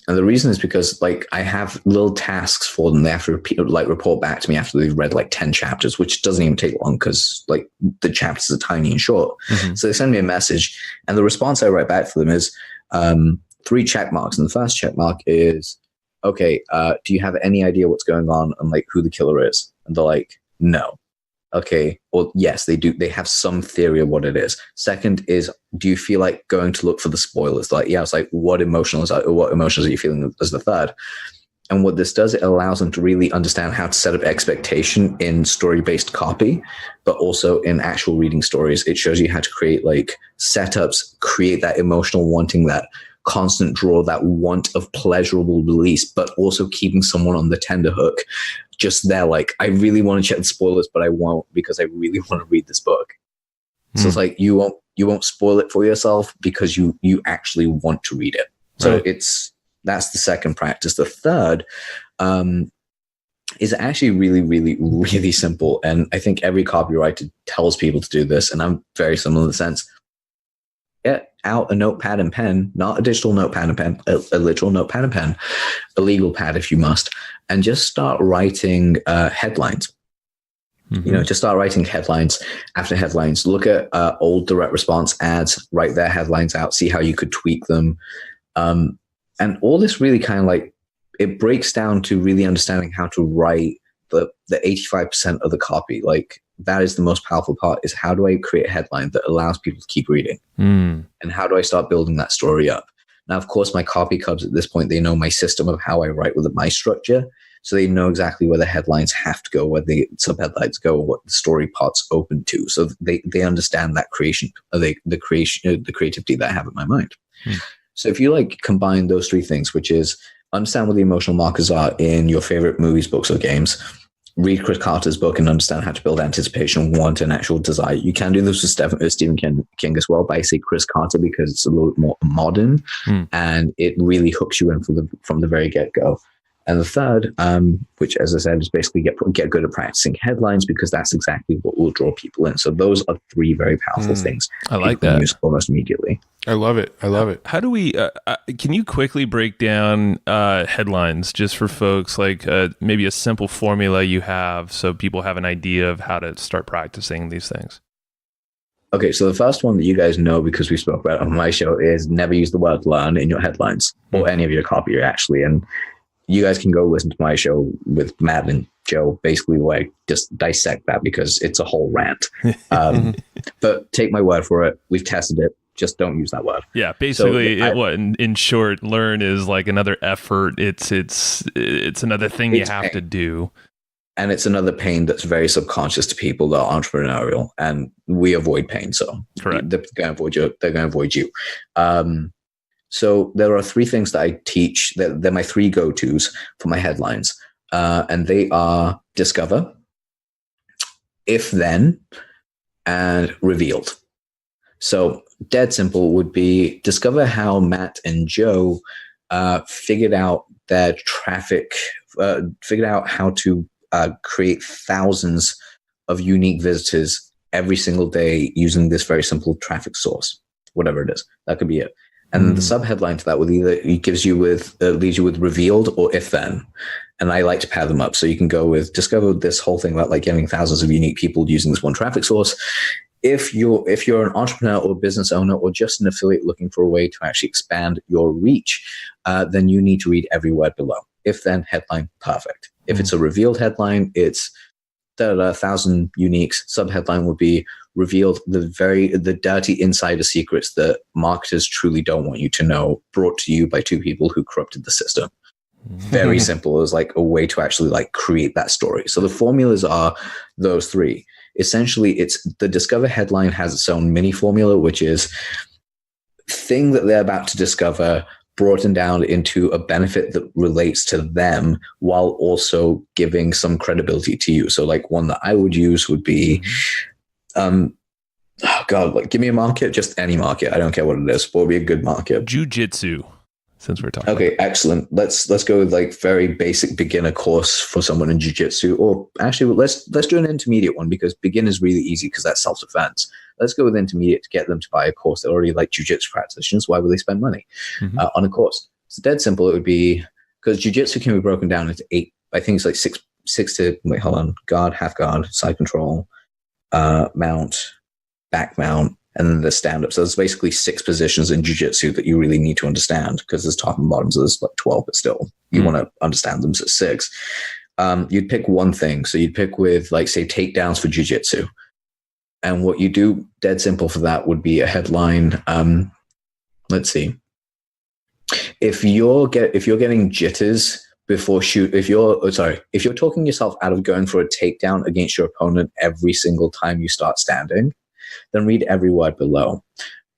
And the reason is because like I have little tasks for them. They have to report back to me after they've read like 10 chapters, which doesn't even take long because like the chapters are tiny and short. So they send me a message, and the response I write back for them is 3 check marks. And the first check mark is, okay, do you have any idea what's going on and like who the killer is? And they're like, no. Okay, or yes, they do. They have some theory of what it is. Second is, do you feel like going to look for the spoilers? Like, yeah, it's like, what emotions are you feeling as the third? And what this does, it allows them to really understand how to set up expectation in story-based copy, but also in actual reading stories. It shows you how to create like setups, create that emotional wanting, that constant draw, that want of pleasurable release, but also keeping someone on the tenterhook. Just there, like, I really want to check the spoilers, but I won't because I really want to read this book. So it's like you won't spoil it for yourself because you actually want to read it. So that's the second practice. The third is actually really, really, really simple. And I think every copywriter tells people to do this, and I'm very similar in the sense. Get out a notepad and pen, not a digital notepad and pen, a literal notepad and pen, a legal pad if you must, and just start writing headlines. You know, just start writing headlines after headlines. Look at old direct response ads, write their headlines out, see how you could tweak them. And all this really kind of like, it breaks down to really understanding how to write the 85% of the copy. Like, that is the most powerful part, is how do I create a headline that allows people to keep reading? And how do I start building that story up? Now, of course, my copy cubs at this point, they know my system of how I write with my structure. So they know exactly where the headlines have to go, where the subheadlines go, what the story parts open to. So they understand that creation, the creativity that I have in my mind. So if you like combine those 3 things, which is understand what the emotional markers are in your favorite movies, books, or games, read Chris Carter's book and understand how to build anticipation, want, and actual desire. You can do this with Stephen King as well, but I say Chris Carter because it's a little bit more modern and it really hooks you in from the very get-go. And the third, which, as I said, is basically get good at practicing headlines, because that's exactly what will draw people in. So those are 3 very powerful things. I like that. Use almost immediately. I love it. I love it. How do we, can you quickly break down headlines just for folks, like maybe a simple formula you have so people have an idea of how to start practicing these things? Okay, so the first one that you guys know because we spoke about it on my show is never use the word learn in your headlines or any of your copy, actually. And you guys can go listen to my show with Matt and Joe, basically where I just dissect that because it's a whole rant. But take my word for it. We've tested it. Just don't use that word. Yeah, basically, in short, learn is like another effort. It's another thing you have to do. And it's another pain that's very subconscious to people that are entrepreneurial, and we avoid pain. So correct. They're going to avoid you. So there are three things that I teach. They're my three go-tos for my headlines. And they are discover, if then, and revealed. So dead simple would be discover how Matt and Joe figured out their traffic, figured out how to create thousands of unique visitors every single day using this very simple traffic source, whatever it is. That could be it. And the subheadline to that would either leads you with revealed or if then. And I like to pair them up. So you can go with discover this whole thing about like getting thousands of unique people using this one traffic source. If you're an entrepreneur or business owner or just an affiliate looking for a way to actually expand your reach, then you need to read every word below. If then headline, perfect. If it's a revealed headline, it's 1,000 uniques. Subheadline would be revealed the dirty insider secrets that marketers truly don't want you to know, brought to you by two people who corrupted the system. Very simple as like a way to actually like create that story. So the formulas are those three. Essentially, it's the discover headline has its own mini formula, which is thing that they're about to discover broadened down into a benefit that relates to them while also giving some credibility to you. So like one that I would use would be, like give me a market, just any market. I don't care what it is. What would be a good market? Jiu Jitsu, since we're talking. Okay, excellent. Let's go with like very basic beginner course for someone in Jiu Jitsu, or actually let's do an intermediate one because beginner is really easy because that's self-defense. Let's go with intermediate to get them to buy a course. They're already like Jiu Jitsu practitioners. Why would they spend money on a course? It's dead simple. It would be because Jiu Jitsu can be broken down into 8. I think it's like six to wait, hold on. Guard, half guard, side control, mount, back mount, and then the stand-up. So there's basically 6 positions in jiu-jitsu that you really need to understand because there's top and bottom, so there's like 12, but still you want to understand them. So 6. You'd pick one thing. So you'd pick with like, say, takedowns for jiu-jitsu. And what you do, dead simple for that, would be a headline. Let's see. If you're getting jitters before if you're talking yourself out of going for a takedown against your opponent every single time you start standing, then read every word below.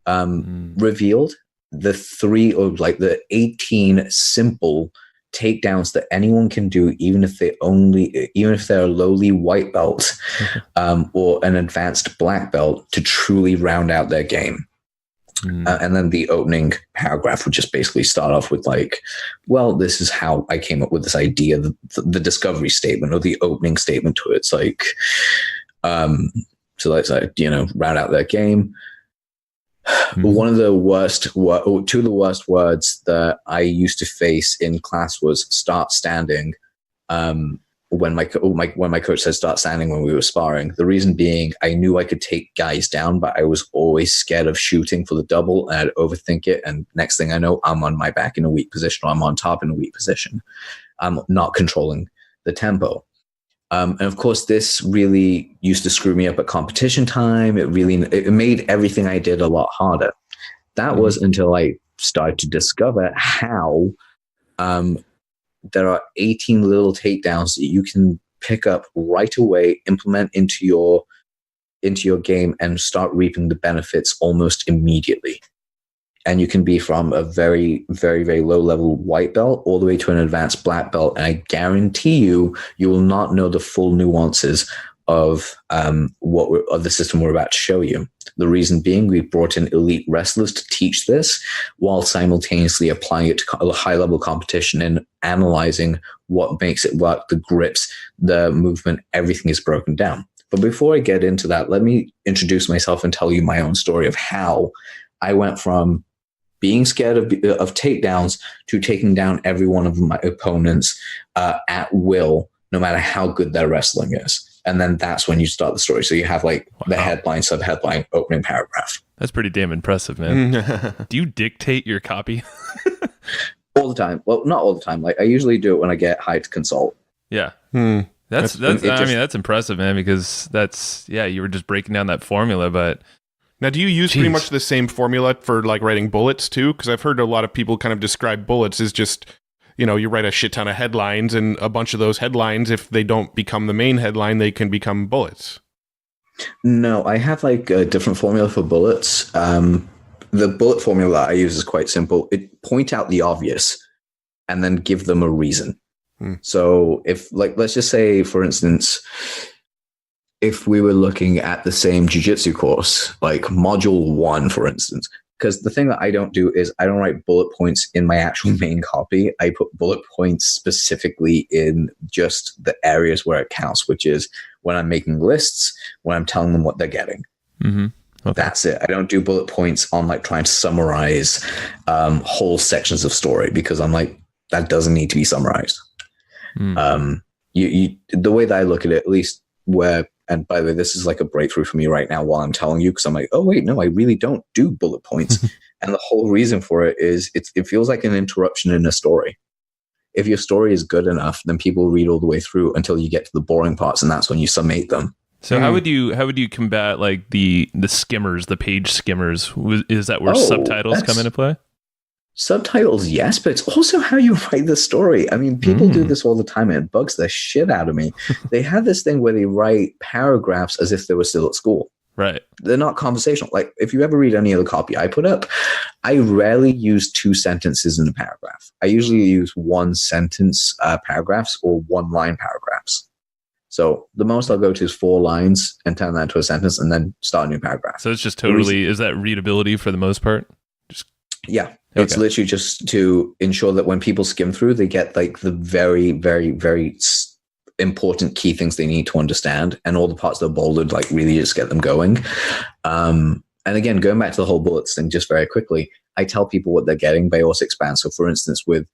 Revealed the 3 or like the 18 simple takedowns that anyone can do, even if they're a lowly white belt or an advanced black belt, to truly round out their game. And then the opening paragraph would just basically start off with like, well, this is how I came up with this idea, the discovery statement or the opening statement to it. It's like, so let's round out their game. One of the worst, 2 of the worst words that I used to face in class was start standing. When my coach said start standing when we were sparring, the reason being I knew I could take guys down, but I was always scared of shooting for the double and I'd overthink it. And next thing I know, I'm on my back in a weak position or I'm on top in a weak position. I'm not controlling the tempo. And of course, this really used to screw me up at competition time. It made everything I did a lot harder. That was until I started to discover how there are 18 little takedowns that you can pick up right away, implement into your game, and start reaping the benefits almost immediately. And you can be from a very, very, very low level white belt all the way to an advanced black belt. And I guarantee you will not know the full nuances of of the system we're about to show you. The reason being, we brought in elite wrestlers to teach this while simultaneously applying it to a high level competition and analyzing what makes it work, the grips, the movement, everything is broken down. But before I get into that, let me introduce myself and tell you my own story of how I went from being scared of takedowns to taking down every one of my opponents at will, no matter how good their wrestling is. And then that's when you start the story. So you have like the headline, sub-headline, opening paragraph. That's pretty damn impressive, man. Do you dictate your copy? All the time. Well, not all the time. Like I usually do it when I get hired to consult. Yeah. That's impressive, man, because you were just breaking down that formula, but now, do you use pretty much the same formula for like writing bullets too? Because I've heard a lot of people kind of describe bullets as just, you write a shit ton of headlines, and a bunch of those headlines, if they don't become the main headline, they can become bullets. No, I have like a different formula for bullets. The bullet formula I use is quite simple. It point out the obvious and then give them a reason. So if let's just say, for instance, if we were looking at the same Jiu Jitsu course, like module 1, for instance, because the thing that I don't do is I don't write bullet points in my actual main copy. I put bullet points specifically in just the areas where it counts, which is when I'm making lists, when I'm telling them what they're getting. Mm-hmm. Okay. That's it. I don't do bullet points on like trying to summarize whole sections of story, because I'm like, that doesn't need to be summarized. The way that I look at it, at least and by the way, this is like a breakthrough for me right now while I'm telling you, because I'm like, oh wait, no, I really don't do bullet points. And the whole reason for it is it feels like an interruption in a story. If your story is good enough, then people read all the way through until you get to the boring parts, and that's when you summate them. So how would you combat like the skimmers, the page skimmers? Is that where subtitles come into play? Subtitles, yes, but it's also how you write the story. I mean, people do this all the time, and it bugs the shit out of me. They have this thing where they write paragraphs as if they were still at school. Right. They're not conversational. Like, if you ever read any of the copy I put up, I rarely use 2 sentences in a paragraph. I usually use 1 sentence paragraphs or 1-line paragraphs. So the most I'll go to is 4 lines and turn that into a sentence and then start a new paragraph. So it's just totally, is that readability for the most part? Yeah. It's literally just to ensure that when people skim through, they get like the very, very, very important key things they need to understand, and all the parts that are bolded, like really just get them going. And again, going back to the whole bullets thing just very quickly, I tell people what they're getting, but I also expand. So for instance, with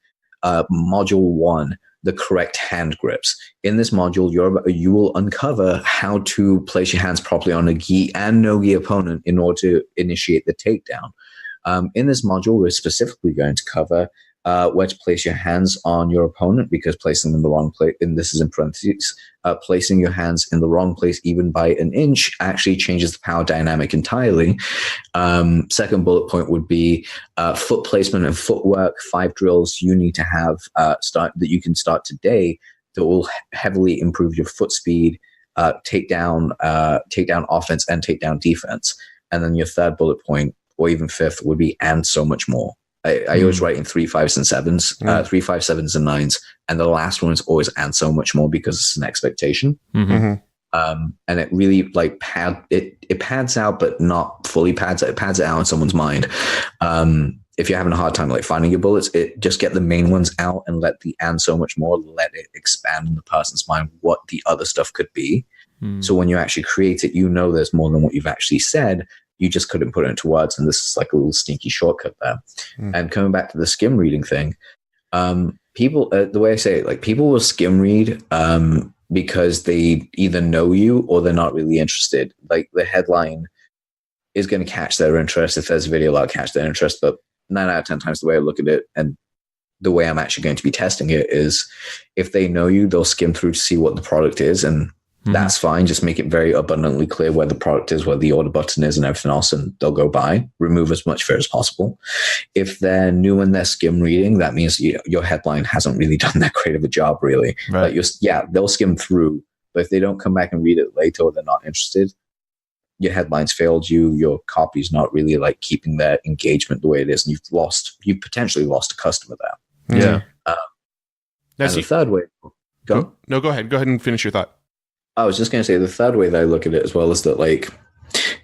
module 1, the correct hand grips. In this module, you will uncover how to place your hands properly on a gi and no gi opponent in order to initiate the takedown. In this module, we're specifically going to cover where to place your hands on your opponent, because placing them in the wrong place, and this is in parentheses, placing your hands in the wrong place even by an inch actually changes the power dynamic entirely. Second bullet point would be foot placement and footwork. 5 drills you need to have that you can start today that will heavily improve your foot speed, takedown offense, and takedown defense. And then your third bullet point, or even 5th, would be and so much more. I always write in 3, 5s, and 7s, 3, 5, 7s, and 9s, and the last one is always and so much more, because it's an expectation. And it really like it pads out, but not fully pads it. It pads it out in someone's mind. If you're having a hard time like finding your bullets, just get the main ones out and let the and so much more, let it expand in the person's mind what the other stuff could be. So when you actually create it, there's more than what you've actually said. You just couldn't put it into words, and this is like a little sneaky shortcut there. And coming back to the skim reading thing, people, the way I say it, like people will skim read because they either know you or they're not really interested. Like the headline is going to catch their interest. If there's a video, that'll catch their interest. But 9 out of 10 times the way I look at it, and the way I'm actually going to be testing it, is if they know you, they'll skim through to see what the product is, and that's fine. Just make it very abundantly clear where the product is, where the order button is, and everything else, and they'll go buy. Remove as much fear as possible. If they're new and they're skim reading, that means your headline hasn't really done that great of a job, really. Right. Like they'll skim through, but if they don't come back and read it later, or they're not interested, your headline's failed you. Your copy's not really like keeping their engagement the way it is, and you've potentially lost a customer there. Yeah. And the third way, go ahead and finish your thought. I was just going to say the third way that I look at it as well is that, like,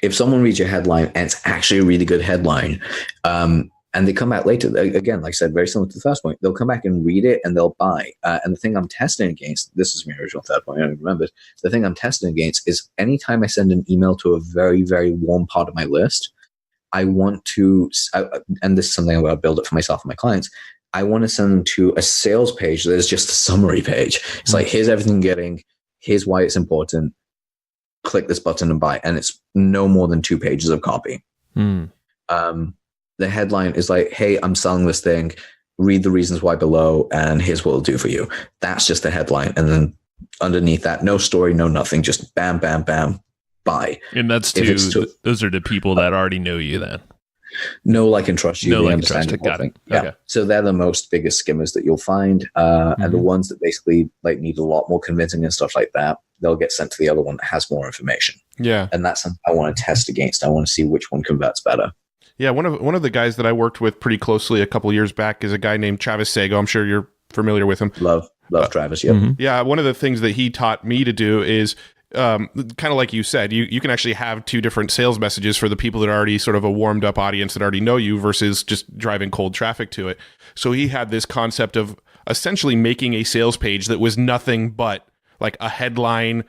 if someone reads your headline and it's actually a really good headline, and they come back later, again, like I said, very similar to the first point, they'll come back and read it and they'll buy. And the thing I'm testing against, this is my original third point, I don't remember, the thing I'm testing against is anytime I send an email to a very, very warm part of my list, I want to, and this is something I'm going to build it for myself and my clients. I want to send them to a sales page that is just a summary page. It's like, here's everything you're getting. Here's why it's important. Click this button and buy. And it's no more than 2 pages of copy. The headline is like, hey, I'm selling this thing. Read the reasons why below, and here's what it'll do for you. That's just the headline. And then underneath that, no story, no nothing, just bam, bam, bam, buy. And that's those are the people that already know you then. Know, like, and trust you. Know, they like, understand trust it. Got it. Yeah. Okay. So they're the most biggest skimmers that you'll find. And the ones that basically like need a lot more convincing and stuff like that, they'll get sent to the other one that has more information. Yeah. And that's something I want to test against. I want to see which one converts better. Yeah, one of the guys that I worked with pretty closely a couple of years back is a guy named Travis Sago. I'm sure you're familiar with him. Love Travis. Yeah. Yeah, one of the things that he taught me to do is kind of like you said, you can actually have 2 different sales messages for the people that are already sort of a warmed up audience that already know you versus just driving cold traffic to it. So he had this concept of essentially making a sales page that was nothing but like a headline,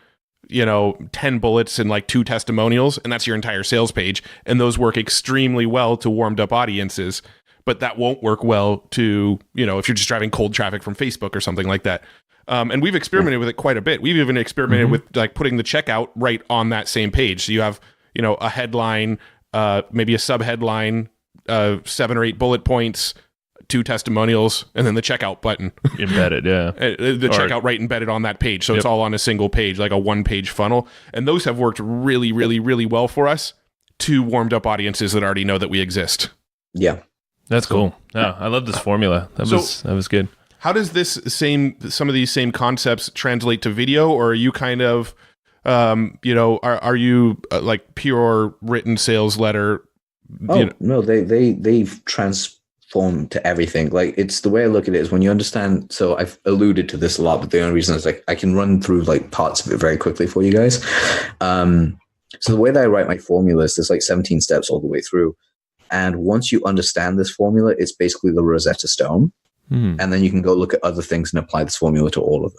10 bullets and like 2 testimonials, and that's your entire sales page. And those work extremely well to warmed up audiences, but that won't work well to, if you're just driving cold traffic from Facebook or something like that. And we've experimented with it quite a bit. We've even experimented with like putting the checkout right on that same page. So you have, a headline, maybe a sub headline, 7 or 8 bullet points, 2 testimonials, and then the checkout button embedded. Yeah. The checkout right embedded on that page. So it's all on a single page, like a 1-page funnel. And those have worked really, really, really well for us to warmed up audiences that already know that we exist. Yeah. That's cool. Yeah. I love this formula. That was good. How does some of these same concepts translate to video, or are you kind of, are you like pure written sales letter? No, they've transformed to everything. Like, it's the way I look at it is when you understand. So I've alluded to this a lot, but the only reason is like I can run through like parts of it very quickly for you guys. So the way that I write my formulas, there's like 17 steps all the way through. And once you understand this formula, it's basically the Rosetta Stone. And then you can go look at other things and apply this formula to all of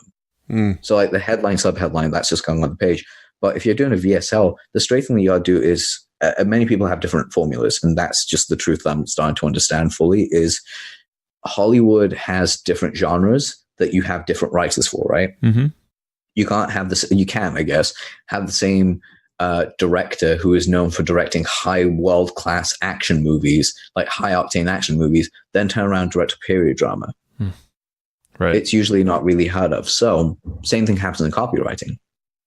them. So like the headline, sub-headline, that's just going on the page. But if you're doing a VSL, the straight thing that you got to do is, many people have different formulas, and that's just the truth that I'm starting to understand fully, is Hollywood has different genres that you have different writers for, right? You can't have this, you can, I guess, have the same director who is known for directing high world-class action movies, like high-octane action movies, then turn around and direct a period drama. Right. It's usually not really heard of. So same thing happens in copywriting,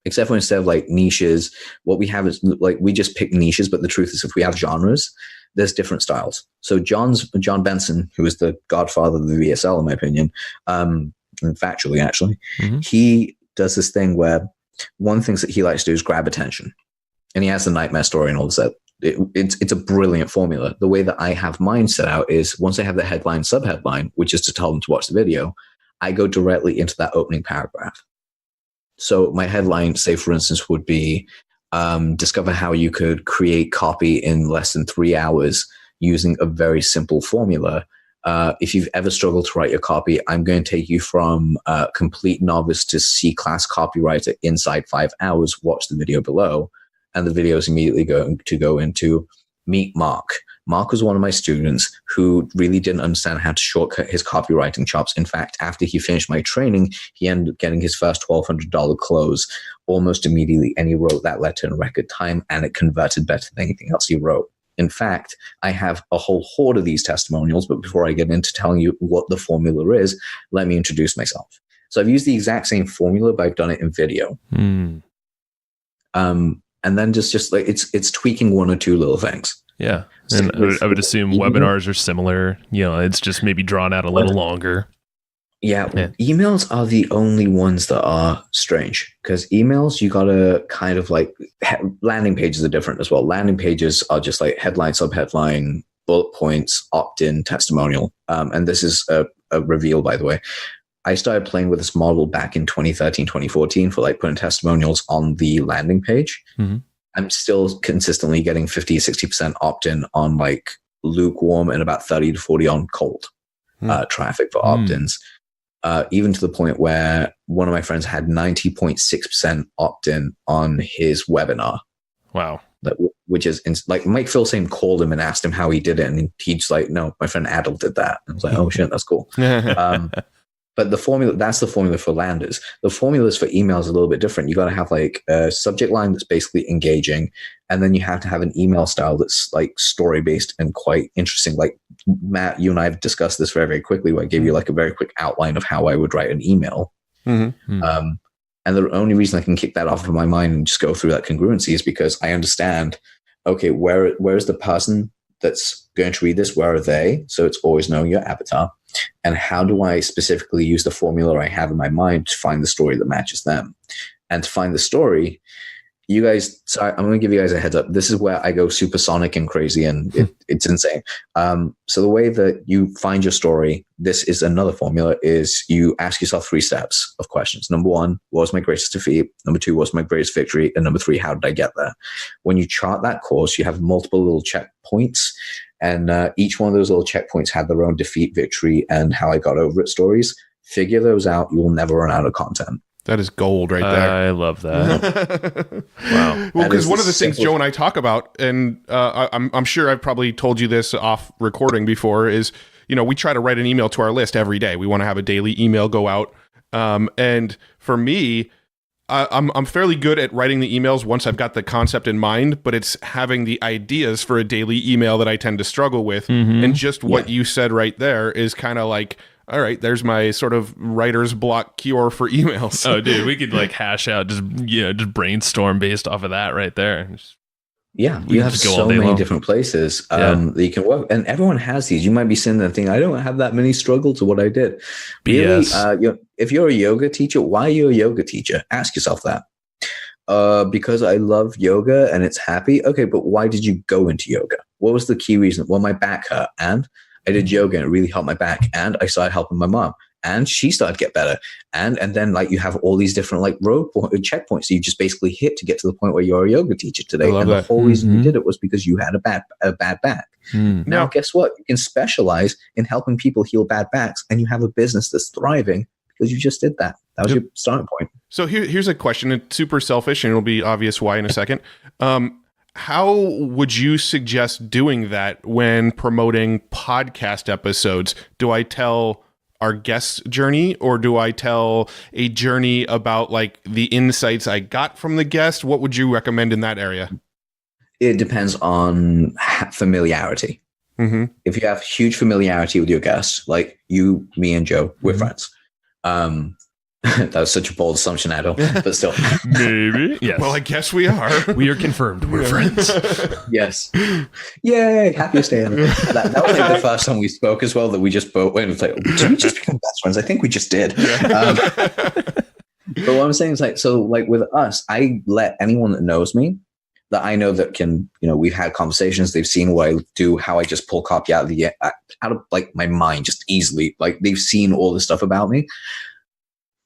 except for instead of like niches, what we have is like, we just pick niches, but the truth is if we have genres, there's different styles. So John Benson, who is the godfather of the VSL, in my opinion, and factually, actually, he does this thing where one thing that he likes to do is grab attention. And he has the nightmare story and all this. It's a brilliant formula. The way that I have mine set out is once I have the headline, sub-headline, which is to tell them to watch the video, I go directly into that opening paragraph. So my headline, say, for instance, would be discover how you could create copy in less than 3 hours using a very simple formula. If you've ever struggled to write your copy, I'm going to take you from complete novice to C-class copywriter inside 5 hours. Watch the video below. And the video is immediately going to go into meet Mark. Mark was one of my students who really didn't understand how to shortcut his copywriting chops. In fact, after he finished my training, he ended up getting his first $1,200 close almost immediately. And he wrote that letter in record time, and it converted better than anything else he wrote. In fact, I have a whole horde of these testimonials, but before I get into telling you what the formula is, let me introduce myself. So I've used the exact same formula, but I've done it in video. And then just like it's tweaking 1 or 2 little things. Yeah. And I would assume webinars are similar. It's just maybe drawn out a little longer. Yeah. Emails are the only ones that are strange, because emails, you got to kind of like, landing pages are different as well. Landing pages are just like headline, subheadline, bullet points, opt-in, testimonial. And this is a reveal, by the way. I started playing with this model back in 2013, 2014 for like putting testimonials on the landing page. I'm still consistently getting 50, 60% opt-in on like lukewarm and about 30 to 40 on cold traffic for opt-ins. Even to the point where one of my friends had 90.6% opt-in on his webinar. Wow. which is like Mike Filsaime called him and asked him how he did it, and he's like, no, my friend Adil did that. And I was like, oh shit, that's cool. But the formula, that's the formula for landers. The formulas for emails is a little bit different. You got to have like a subject line that's basically engaging. And then you have to have an email style that's like story based and quite interesting. Like Matt, you and I have discussed this very, very quickly, where I gave you like a very quick outline of how I would write an email. Mm-hmm. And the only reason I can kick that off of my mind and just go through that congruency is because I understand, okay, where is the person that's going to read this? Where are they? So it's always knowing your avatar. And how do I specifically use the formula I have in my mind to find the story that matches them? And to find the story, you guys, so I'm going to give you guys a heads up. This is where I go supersonic and crazy, and it's insane. So the way that you find your story, this is another formula, is you ask yourself 3 steps of questions. Number 1, what was my greatest defeat? Number 2, what was my greatest victory? And number 3, how did I get there? When you chart that course, you have multiple little checkpoints, and each one of those little checkpoints had their own defeat, victory, and how I got over it stories. Figure those out. You will never run out of content. That is gold right there. I love that. Wow. Well, because one of the things Joe and I talk about, and I'm sure I've probably told you this off recording before, is, we try to write an email to our list every day. We want to have a daily email go out. And for me, I'm fairly good at writing the emails once I've got the concept in mind, but it's having the ideas for a daily email that I tend to struggle with. Mm-hmm. And just what you said right there is kind of like, all right, there's my sort of writer's block cure for emails. Oh, dude, we could like hash out, just brainstorm based off of that right there. Yeah, you have so many different places that you can work, and everyone has these. You might be sitting there thinking, I don't have that many struggles to what I did. Really, if you're a yoga teacher, why are you a yoga teacher? Ask yourself that. Because I love yoga and it's happy. Okay, but why did you go into yoga? What was the key reason? Well, my back hurt, and I did yoga and it really helped my back, and I started helping my mom, and she started to get better. And then like you have all these different like checkpoints that you just basically hit to get to the point where you're a yoga teacher today. And the whole reason you did it was because you had a bad back. Now, guess what? You can specialize in helping people heal bad backs, and you have a business that's thriving because you just did that. That was your starting point. So here's a question. It's super selfish, and it'll be obvious why in a second. How would you suggest doing that when promoting podcast episodes? Do I tell our guest's journey, or do I tell a journey about like the insights I got from the guest? What would you recommend in that area? It depends on familiarity. Mm-hmm. If you have huge familiarity with your guest, like you, me, and Joe, we're friends. That was such a bold assumption, Adil, but still. Maybe. Yes. Well, I guess we are. We are confirmed. We're friends. Yes. Yay. Happiest day ever. That was like the first time we spoke as well, that we just both went and was like, did we just become best friends? I think we just did. But what I'm saying is like, so like with us, I let anyone that knows me, that I know that can, we've had conversations, they've seen what I do, how I just pull copy out of like my mind just easily. Like they've seen all the stuff about me.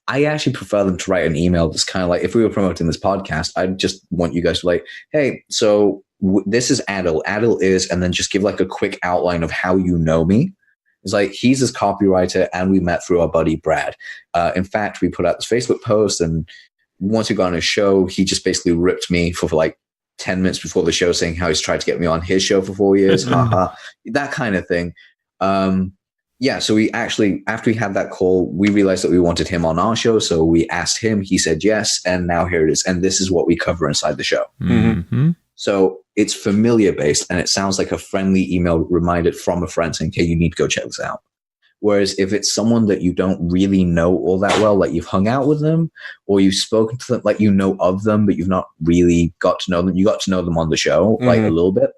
I actually prefer them to write an email that's kind of like, if we were promoting this podcast, I just want you guys to like, hey, so this is Adil. Adil is, and then just give like a quick outline of how you know me. It's like, he's this copywriter, and we met through our buddy Brad. In fact, we put out this Facebook post, and once we got on his show, he just basically ripped me for like 10 minutes before the show, saying how he's tried to get me on his show for 4 years. That kind of thing. Yeah, so we actually, after we had that call, we realized that we wanted him on our show. So we asked him, he said yes, and now here it is. And this is what we cover inside the show. Mm-hmm. So it's familiar based, and it sounds like a friendly email reminded from a friend saying, hey, you need to go check this out. Whereas if it's someone that you don't really know all that well, like you've hung out with them, or you've spoken to them, like you know of them, but you've not really got to know them. You got to know them on the show, like a little bit.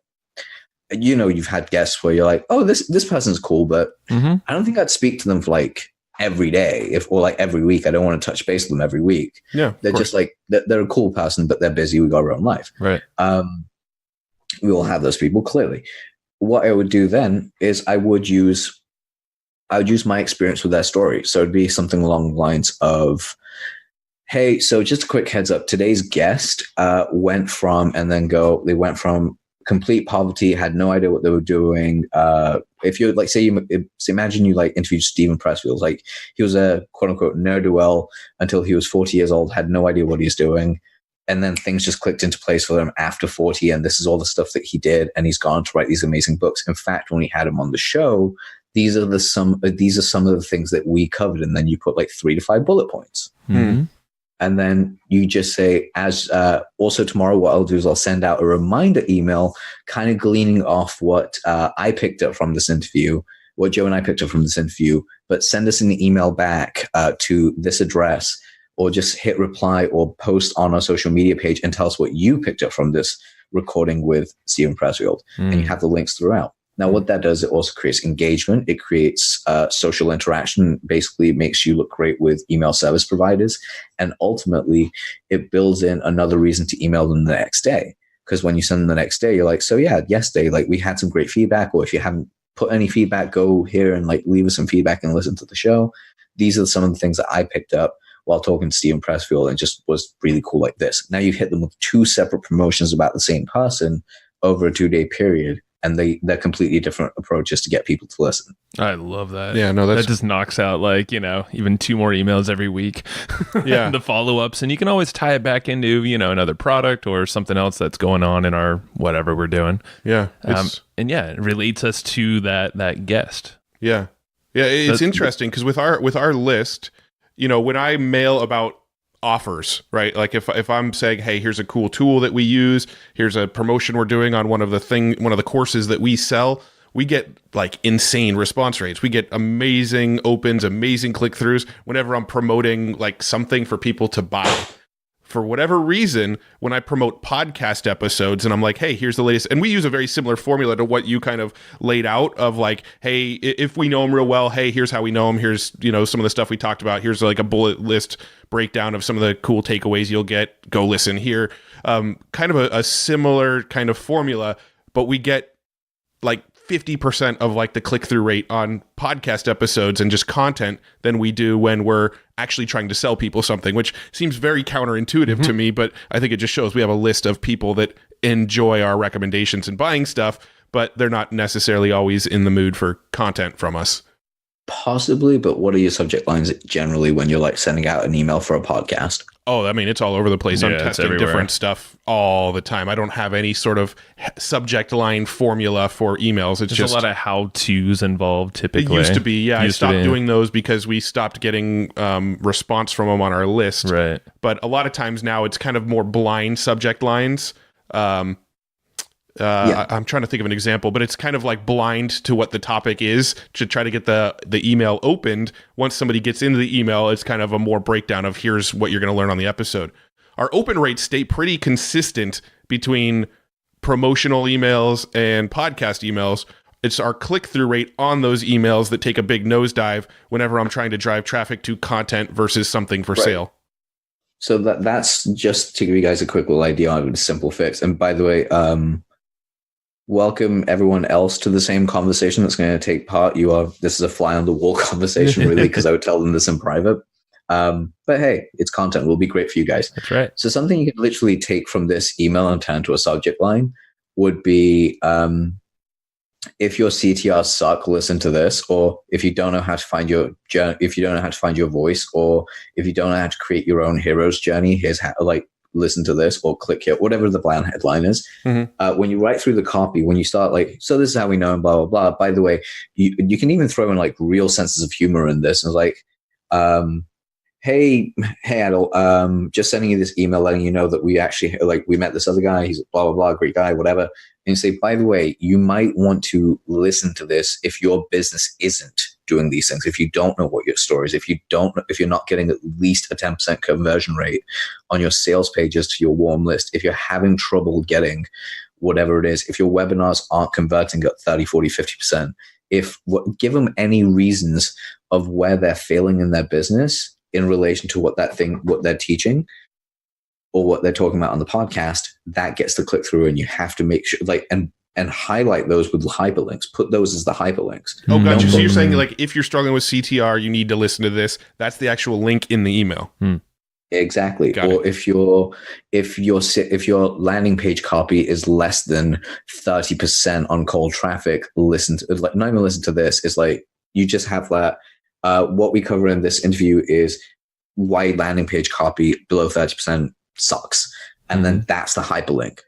You've had guests where you're like, oh, this person's cool, but I don't think I'd speak to them for like every day, or like every week. I don't want to touch base with them every week. Yeah, they're just like, they're a cool person, but they're busy. We got our own life. Right. We all have those people, clearly. What I would do then is I would use my experience with their story. So it'd be something along the lines of, hey, so just a quick heads up, today's guest went from complete poverty, had no idea what they were doing. If you like, imagine you like interviewed Stephen Pressfield, like he was a quote unquote ne'er-do-well until he was 40 years old, had no idea what he was doing. and then things just clicked into place for him after 40. And this is all the stuff that he did. And he's gone to write these amazing books. In fact, when we had him on the show, these are some of the things that we covered. And then you put like 3 to 5 bullet points. Mm-hmm. And then you just say, also tomorrow, what I'll do is I'll send out a reminder email, kind of gleaning off what I picked up from this interview, what Joe and I picked up from this interview, but send us an email back to this address, or just hit reply or post on our social media page and tell us what you picked up from this recording with Stephen Pressfield. And you have the links throughout. Now, what that does, it also creates engagement. It creates social interaction, basically makes you look great with email service providers. And ultimately, it builds in another reason to email them the next day. Because when you send them the next day, you're like, so yeah, yesterday, like we had some great feedback. Or if you haven't put any feedback, go here and like leave us some feedback and listen to the show. These are some of the things that I picked up while talking to Stephen Pressfield, and just was really cool like this. Now you've hit them with 2 separate promotions about the same person over a 2-day period. And they're completely different approaches to get people to listen. I love that. Yeah, no, that just knocks out like, even 2 more emails every week. Yeah. The follow-ups. And you can always tie it back into, another product or something else that's going on in our whatever we're doing. Yeah. And yeah, it relates us to that guest. Yeah. Yeah, it's interesting because with our list, when I mail about offers, right? Like if I'm saying, hey, here's a cool tool that we use, here's a promotion we're doing on one of the courses that we sell, we get like insane response rates. We get amazing opens, amazing click-throughs whenever I'm promoting like something for people to buy. For whatever reason, when I promote podcast episodes and I'm like, hey, here's the latest, and we use a very similar formula to what you kind of laid out of like, hey, if we know them real well, hey, here's how we know them. Here's, some of the stuff we talked about. Here's like a bullet list breakdown of some of the cool takeaways you'll get. Go listen here. Kind of a similar kind of formula, but we get like 50% of like the click-through rate on podcast episodes and just content than we do when we're actually trying to sell people something, which seems very counterintuitive to me, but I think it just shows we have a list of people that enjoy our recommendations and buying stuff, but they're not necessarily always in the mood for content from us. Possibly, but what are your subject lines generally when you're like sending out an email for a podcast? Oh, I mean, it's all over the place. Yeah, I'm testing different stuff all the time. I don't have any sort of subject line formula for emails. It's There's just a lot of how-tos involved typically. It used to be, yeah. I stopped doing those because we stopped getting response from them on our list. Right. But a lot of times now it's kind of more blind subject lines. I'm trying to think of an example, but it's kind of like blind to what the topic is to try to get the email opened. Once somebody gets into the email, it's kind of a more breakdown of here's what you're going to learn on the episode. Our open rates stay pretty consistent between promotional emails and podcast emails. It's our click-through rate on those emails that take a big nosedive whenever I'm trying to drive traffic to content versus something for sale. So that's just to give you guys a quick little idea on a simple fix. And by the way, welcome everyone else to the same conversation that's going to take part. This is a fly on the wall conversation, really, because I would tell them this in private. But hey, it's content. It will be great for you guys. That's right. So something you can literally take from this email and turn to a subject line would be, if your CTRs suck, listen to this. Or if you don't know how to find your journey, if you don't know how to find your voice, or if you don't know how to create your own hero's journey, here's how, listen to this, or click here, whatever the plan headline is. When you write through the copy, when you start so this is how we know, and blah, blah, blah. By the way, you can even throw in like real senses of humor in this. And it's like, hey, Adil, just sending you this email letting you know that we actually, we met this other guy. He's blah, blah, blah, great guy, whatever. And you say, by the way, you might want to listen to this if your business isn't doing these things. If you don't know what your story is, if you're not getting at least a 10% conversion rate on your sales pages to your warm list, if you're having trouble getting whatever it is, if your webinars aren't converting at 30, 40, 50%, give them any reasons of where they're failing in their business in relation to what they're teaching or what they're talking about on the podcast, that gets the click through, and you have to make sure and highlight those with hyperlinks. Put those as the hyperlinks. Oh, gotcha. So you're saying if you're struggling with CTR, you need to listen to this. That's the actual link in the email. Exactly. Got or it. if your landing page copy is less than 30% on cold traffic, not even listen to this. It's like you just have that. What we cover in this interview is why landing page copy below 30% sucks. and then that's the hyperlink.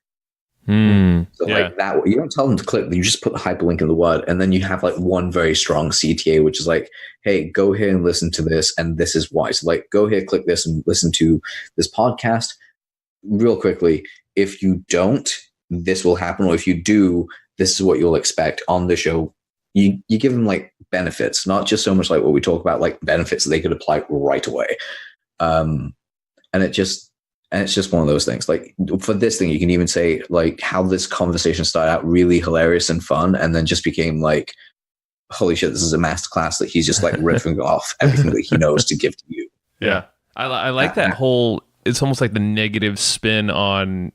So Yeah. like that, you don't tell them to click, you just put the hyperlink in the word, and then you have like one very strong CTA, which is like, hey, go here and listen to this, and this is why. So like, go here, click this, and listen to this podcast. Real quickly, if you don't, this will happen, or if you do, this is what you'll expect on the show. You give them like benefits, not just so much like what we talk about, like benefits that they could apply right away. And it's just one of those things. Like for this thing, you can even say like how this conversation started out really hilarious and fun, and then just became like, holy shit, this is a masterclass that he's just like riffing off everything that he knows to give to you. Yeah. I like that whole, it's almost like the negative spin on,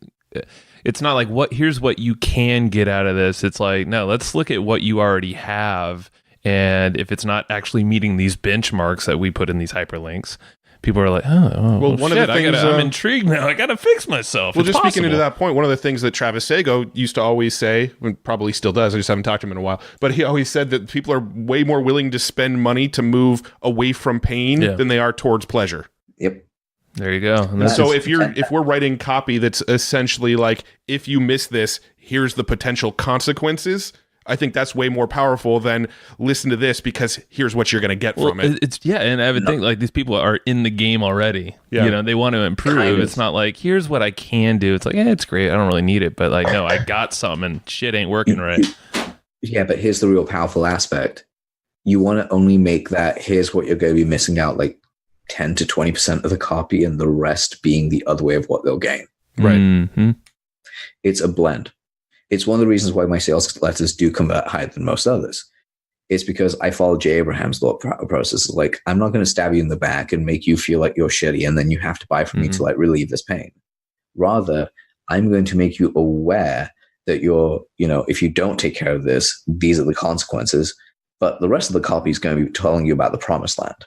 it's not like here's what you can get out of this. It's like, no, let's look at what you already have. And if it's not actually meeting these benchmarks that we put in these hyperlinks, people are like, well, one of the things I'm intrigued now. I got to fix myself. Well, just speaking into that point, one of the things that Travis Sago used to always say, and probably still does, I just haven't talked to him in a while, but he always said that people are way more willing to spend money to move away from pain than they are towards pleasure. Yep. There you go. And so if we're writing copy that's essentially like, if you miss this, here's the potential consequences, I think that's way more powerful than listen to this because here's what you're going to get from it. And I would think like these people are in the game already. Yeah. You know, they want to improve. Kind of. It's not like, here's what I can do. It's like, it's great. I don't really need it. But like, no, I got something and shit ain't working right. Yeah, but here's the real powerful aspect. You want to only make that, here's what you're going to be missing out, like 10 to 20% of the copy and the rest being the other way of what they'll gain. Right. Mm-hmm. It's a blend. It's one of the reasons why my sales letters do convert higher than most others. It's because I follow Jay Abraham's thought process. Like, I'm not going to stab you in the back and make you feel like you're shitty and then you have to buy from me to like relieve this pain. Rather, I'm going to make you aware that you're, if you don't take care of this, these are the consequences. But the rest of the copy is going to be telling you about the promised land.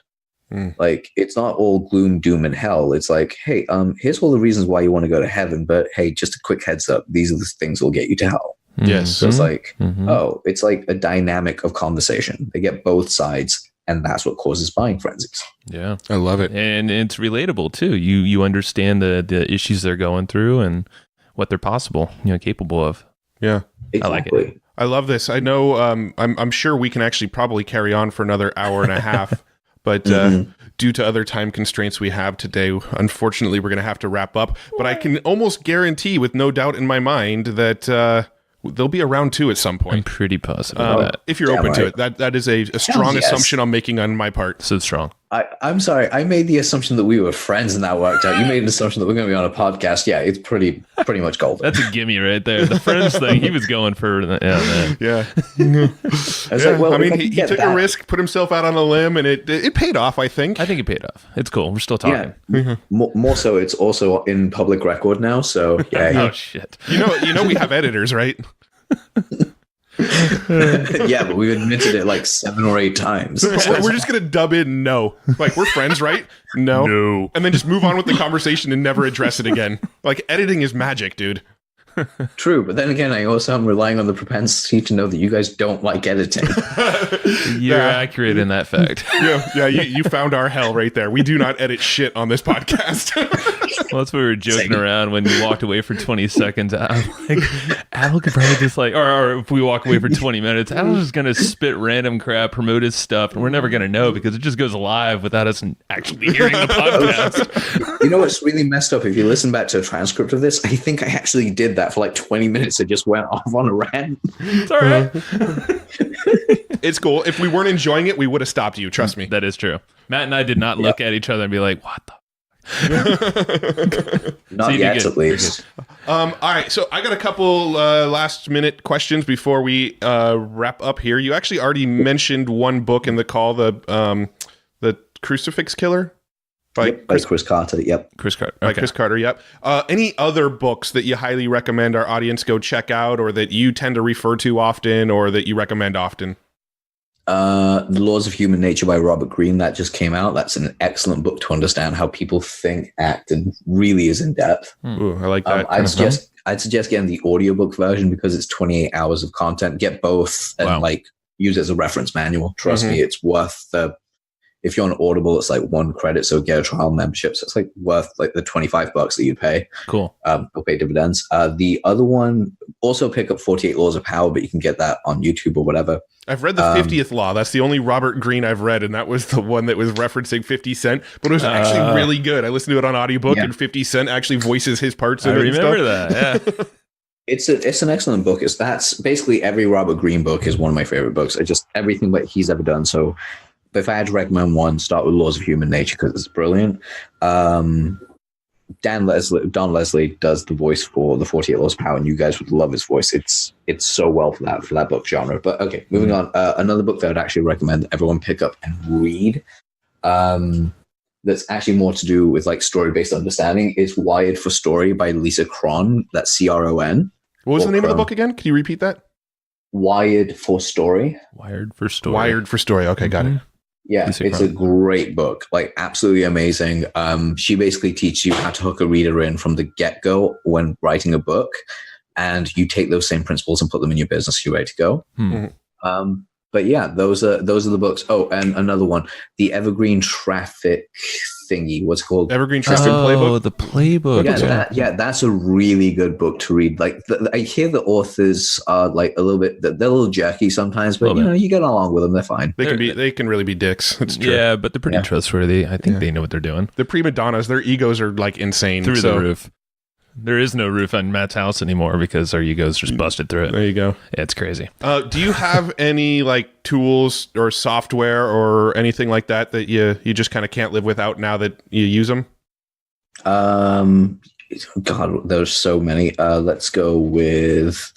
Like, it's not all gloom, doom, and hell. It's like, hey, here's all the reasons why you want to go to heaven, but hey, just a quick heads up, these are the things that will get you to hell. Yes. So it's like, it's like a dynamic of conversation. They get both sides, and that's what causes buying frenzies. Yeah. I love it. And it's relatable too. You understand the issues they're going through and what they're capable of. Yeah. Exactly. I like it. I love this. I know I'm sure we can actually probably carry on for another hour and a half. But due to other time constraints we have today, unfortunately, we're going to have to wrap up. But I can almost guarantee with no doubt in my mind that there'll be a round 2 at some point. I'm pretty positive of that. If you're open to it. That is a strong assumption I'm making on my part. So strong. I'm sorry. I made the assumption that we were friends and that worked out. You made an assumption that we're going to be on a podcast. Yeah, it's pretty much golden. That's a gimme right there. The friends thing, he was going for. Yeah. Like, he took a risk, put himself out on a limb, and it paid off, I think. I think it paid off. It's cool. We're still talking. Yeah. More so, it's also in public record now. So yeah. Oh shit. You know, we have editors, right? Yeah, but we've admitted it like 7 or 8 times. We're just gonna dub in no. Like, we're friends, right? No. And then just move on with the conversation and never address it again. Like, editing is magic, dude. True, but then again, I also am relying on the propensity to know that you guys don't like editing. You're accurate in that fact. Yeah, you found our hell right there. We do not edit shit on this podcast. Well, that's what we were joking around when you walked away for 20 seconds. I'm like, Adil could probably just like, or if we walk away for 20 minutes, Adil's just going to spit random crap, promote his stuff, and we're never going to know because it just goes live without us actually hearing the podcast. You know what's really messed up? If you listen back to a transcript of this, I think I actually did that for like 20 minutes. It just went off on a rant. It's all right. It's cool. If we weren't enjoying it, we would have stopped you. Trust me. That is true. Matt and I did not look at each other and be like, what the? Not yet, at least. All right, so I got a couple last minute questions before we wrap up here. You actually already mentioned one book in the call, the Crucifix Killer by Chris Carter. Yep. Chris Carter. By Chris Carter. Yep. Any other books that you highly recommend our audience go check out, or that you tend to refer to often, or that you recommend often? The Laws of Human Nature by Robert Greene, that just came out. That's an excellent book to understand how people think, act, and really is in depth. Ooh, I like that. I'd suggest getting the audiobook version because it's 28 hours of content. Get both and use it as a reference manual. Trust me, it's worth the If you're on Audible, it's like 1 credit, so get a trial membership. So it's like worth like the $25 that you'd pay. Cool. They'll pay dividends. The other one, also pick up 48 Laws of Power, but you can get that on YouTube or whatever. I've read the 50th Law. That's the only Robert Greene I've read, and that was the one that was referencing 50 Cent. But it was actually really good. I listened to it on audiobook, and 50 Cent actually voices his parts in it. I remember that. Yeah. It's an excellent book. That's basically every Robert Greene book is one of my favorite books. Just everything that he's ever done. So if I had to recommend one, start with Laws of Human Nature because it's brilliant. Don Leslie does the voice for the 48 Laws of Power, and you guys would love his voice. It's so well for that book genre. But okay, moving on. Another book that I'd actually recommend everyone pick up and read. That's actually more to do with like story-based understanding is Wired for Story by Lisa Cron. That's Cron. What was the name of the book again? Can you repeat that? Wired for Story. Wired for Story. Wired for Story. Okay, got it. Yeah, it's a great book, like absolutely amazing. She basically teaches you how to hook a reader in from the get-go when writing a book, and you take those same principles and put them in your business. You're ready to go. But yeah, those are the books. Oh, and another one, the Evergreen Traffic thingy. What's it called? Evergreen Traffic Playbook. Oh, the playbook. Yeah, that's a really good book to read. Like, I hear the authors are like a little bit, they're a little jerky sometimes, but you get along with them, they're fine. They can really be dicks. It's true. Yeah, but they're pretty trustworthy. I think they know what they're doing. The prima donnas, their egos are like insane through the roof. There is no roof on Matt's house anymore because our egos just busted through it. There you go. Yeah, it's crazy. Do you have any like tools or software or anything like that you just kind of can't live without now that you use them? God, there's so many. Let's go with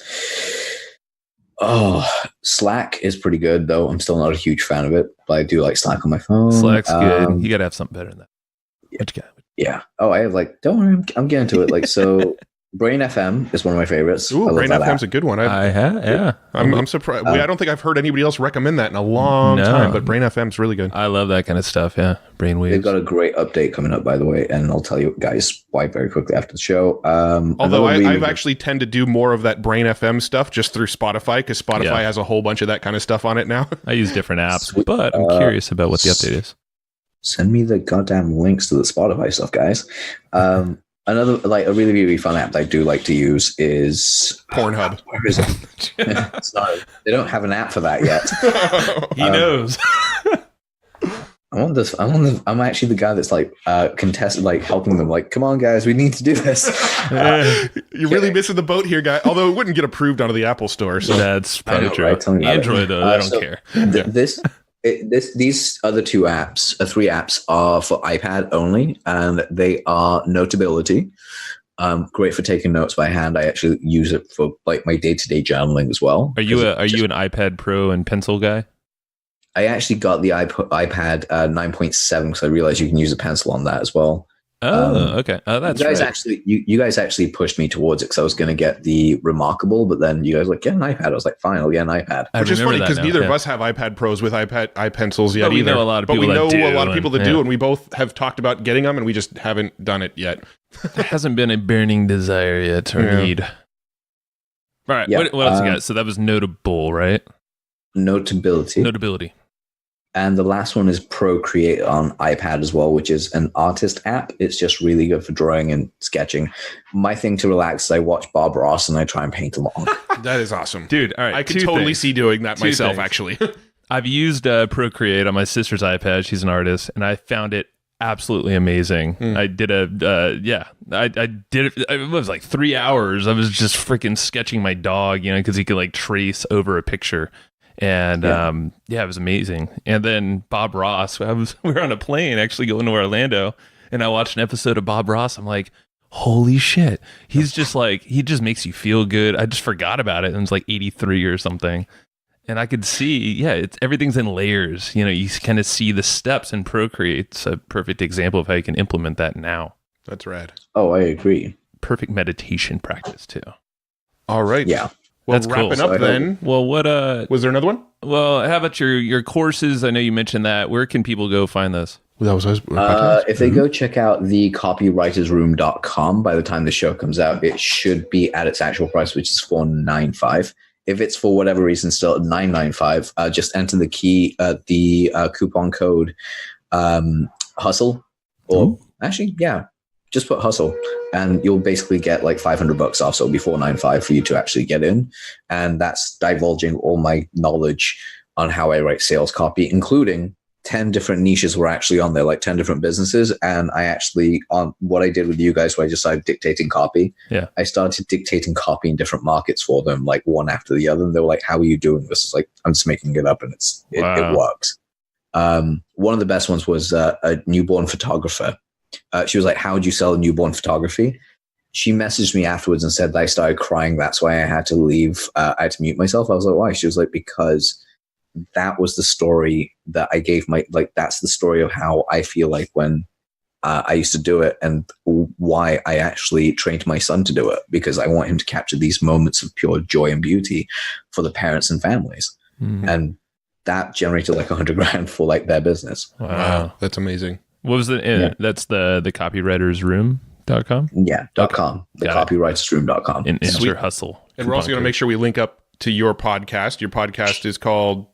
Slack is pretty good though. I'm still not a huge fan of it, but I do like Slack on my phone. Slack's good. You gotta have something better than that. What you got? Yeah. Oh, I have like, don't worry, I'm getting to it. Like, so Brain FM is one of my favorites. Ooh, Brain FM's a good one. I have, yeah. I'm surprised. I don't think I've heard anybody else recommend that in a long time, but Brain FM's really good. I love that kind of stuff, yeah. Brainwaves. They've got a great update coming up, by the way, and I'll tell you guys why very quickly after the show. Although I've actually tend to do more of that Brain FM stuff just through Spotify, because Spotify has a whole bunch of that kind of stuff on it now. I use different apps, but I'm curious about what the update is. Send me the goddamn links to the Spotify stuff, guys. Another like a really, really fun app that I do like to use is Pornhub. Where is it? It's not, they don't have an app for that yet. He knows. I'm actually the guy that's like contested, like helping them. Like, come on, guys, we need to do this. You're really missing the boat here, guy. Although it wouldn't get approved onto the Apple Store. So that's probably true. Right? Android, though, they don't care. These other three apps are for iPad only, and they are Notability. Great for taking notes by hand. I actually use it for like my day-to-day journaling as well. Are you an iPad Pro and pencil guy? I actually got the iPad 9.7 because I realized you can use a pencil on that as well. Oh, okay. Oh, that's you guys actually pushed me towards it because I was going to get the Remarkable, but then you guys were like, get an iPad. I was like, fine, I'll get an iPad. Which is funny because neither of us have iPad Pros with iPencils yet either. We know a lot of people that do, and we both have talked about getting them, and we just haven't done it yet. There hasn't been a burning desire yet to read. All right, what else you got? So that was Notable, right? Notability. And the last one is Procreate on iPad as well, which is an artist app. It's just really good for drawing and sketching. My thing to relax is I watch Bob Ross and I try and paint along. That is awesome. Dude, all right. I could totally see doing that myself, actually. I've used Procreate on my sister's iPad. She's an artist, and I found it absolutely amazing. I did I did it. It was like 3 hours. I was just freaking sketching my dog, because he could like trace over a picture. And it was amazing. And then Bob Ross, we were on a plane actually going to Orlando, and I watched an episode of Bob Ross. I'm like, holy shit. He's just like, he just makes you feel good. I just forgot about it. And it was like 83 or something. And I could see, everything's in layers. You kind of see the steps, and Procreate's a perfect example of how you can implement that now. That's rad. Oh, I agree. Perfect meditation practice too. All right. Yeah. Well, that's wrapping up then. Well, what was there another one? Well, how about your courses? I know you mentioned that. Where can people go find this? If they go check out the copywritersroom.com, by the time the show comes out, it should be at its actual price, which is $495. If it's for whatever reason still at $995, just enter the coupon code hustle, or actually, yeah, just put hustle, and you'll basically get like $500 off. So it'll be $495 for you to actually get in. And that's divulging all my knowledge on how I write sales copy, including 10 different niches were actually on there, like 10 different businesses. And I actually, on what I did with you guys, where I just started dictating copy. Yeah. I started dictating copy in different markets for them, like one after the other. And they were like, how are you doing this? It's like, I'm just making it up, and it works. One of the best ones was a newborn photographer. She was like, how would you sell newborn photography? She messaged me afterwards and said that I started crying. That's why I had to leave. I had to mute myself. I was like, why? She was like, because that was the story that I gave that's the story of how I feel like when I used to do it, and why I actually trained my son to do it, because I want him to capture these moments of pure joy and beauty for the parents and families. And that generated like $100,000 for like their business. Wow. That's amazing. What was that's the copywritersroom.com? Yeah, .com. The copywritersroom.com. And enter hustle. And we're also going to make sure we link up to your podcast. Your podcast is called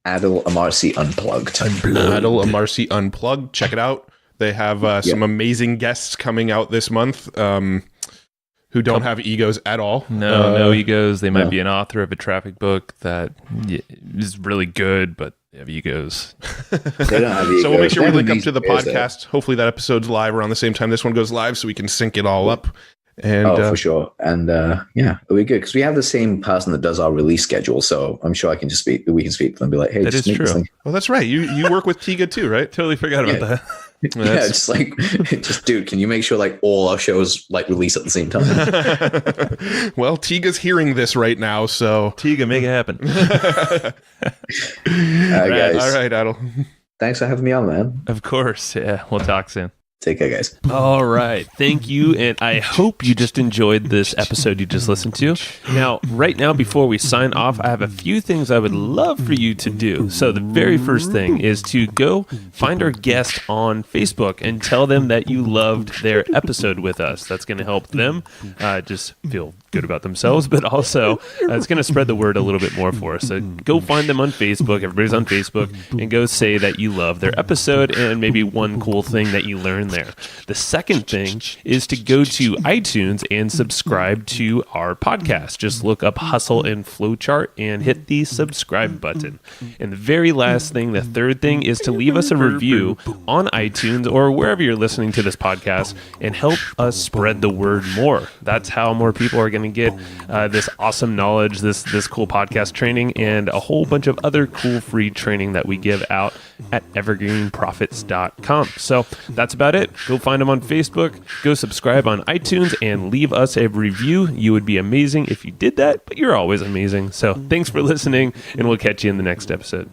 Adil Amarsi Unplugged. Adil Amarsi Unplugged. Check it out. They have some amazing guests coming out this month who don't have egos at all. No egos. They might be an author of a traffic book that is really good, but they have egos. They don't have egos. So we'll make sure we link up to the podcast. Hopefully that episode's live around the same time this one goes live, so we can sync it all up. And, for sure. And it'll be good because we have the same person that does our release schedule. So I'm sure we can speak to them and be like, hey, that is true. Well, that's right. You work with Tiga too, right? Totally forgot about that. Yeah, just dude, can you make sure like all our shows like release at the same time? Well, Tiga's hearing this right now, so Tiga, make it happen. Guys. All right, Adil. Thanks for having me on, man. Of course. Yeah, we'll talk soon. Take care, guys. All right. Thank you. And I hope you just enjoyed this episode you just listened to. Now, right now, before we sign off, I have a few things I would love for you to do. So the very first thing is to go find our guest on Facebook and tell them that you loved their episode with us. That's going to help them just feel good about themselves, but also it's going to spread the word a little bit more for us. So go find them on Facebook. Everybody's on Facebook, and go say that you love their episode and maybe one cool thing that you learned there. The second thing is to go to iTunes and subscribe to our podcast. Just look up Hustle and Flowchart and hit the subscribe button. And the very last thing, the third thing, is to leave us a review on iTunes or wherever you're listening to this podcast and help us spread the word more. That's how more people are going to get this awesome knowledge, this cool podcast training, and a whole bunch of other cool free training that we give out at evergreenprofits.com. So that's about it. Go find them on Facebook, go subscribe on iTunes, and leave us a review. You would be amazing if you did that, but you're always amazing. So thanks for listening, and we'll catch you in the next episode.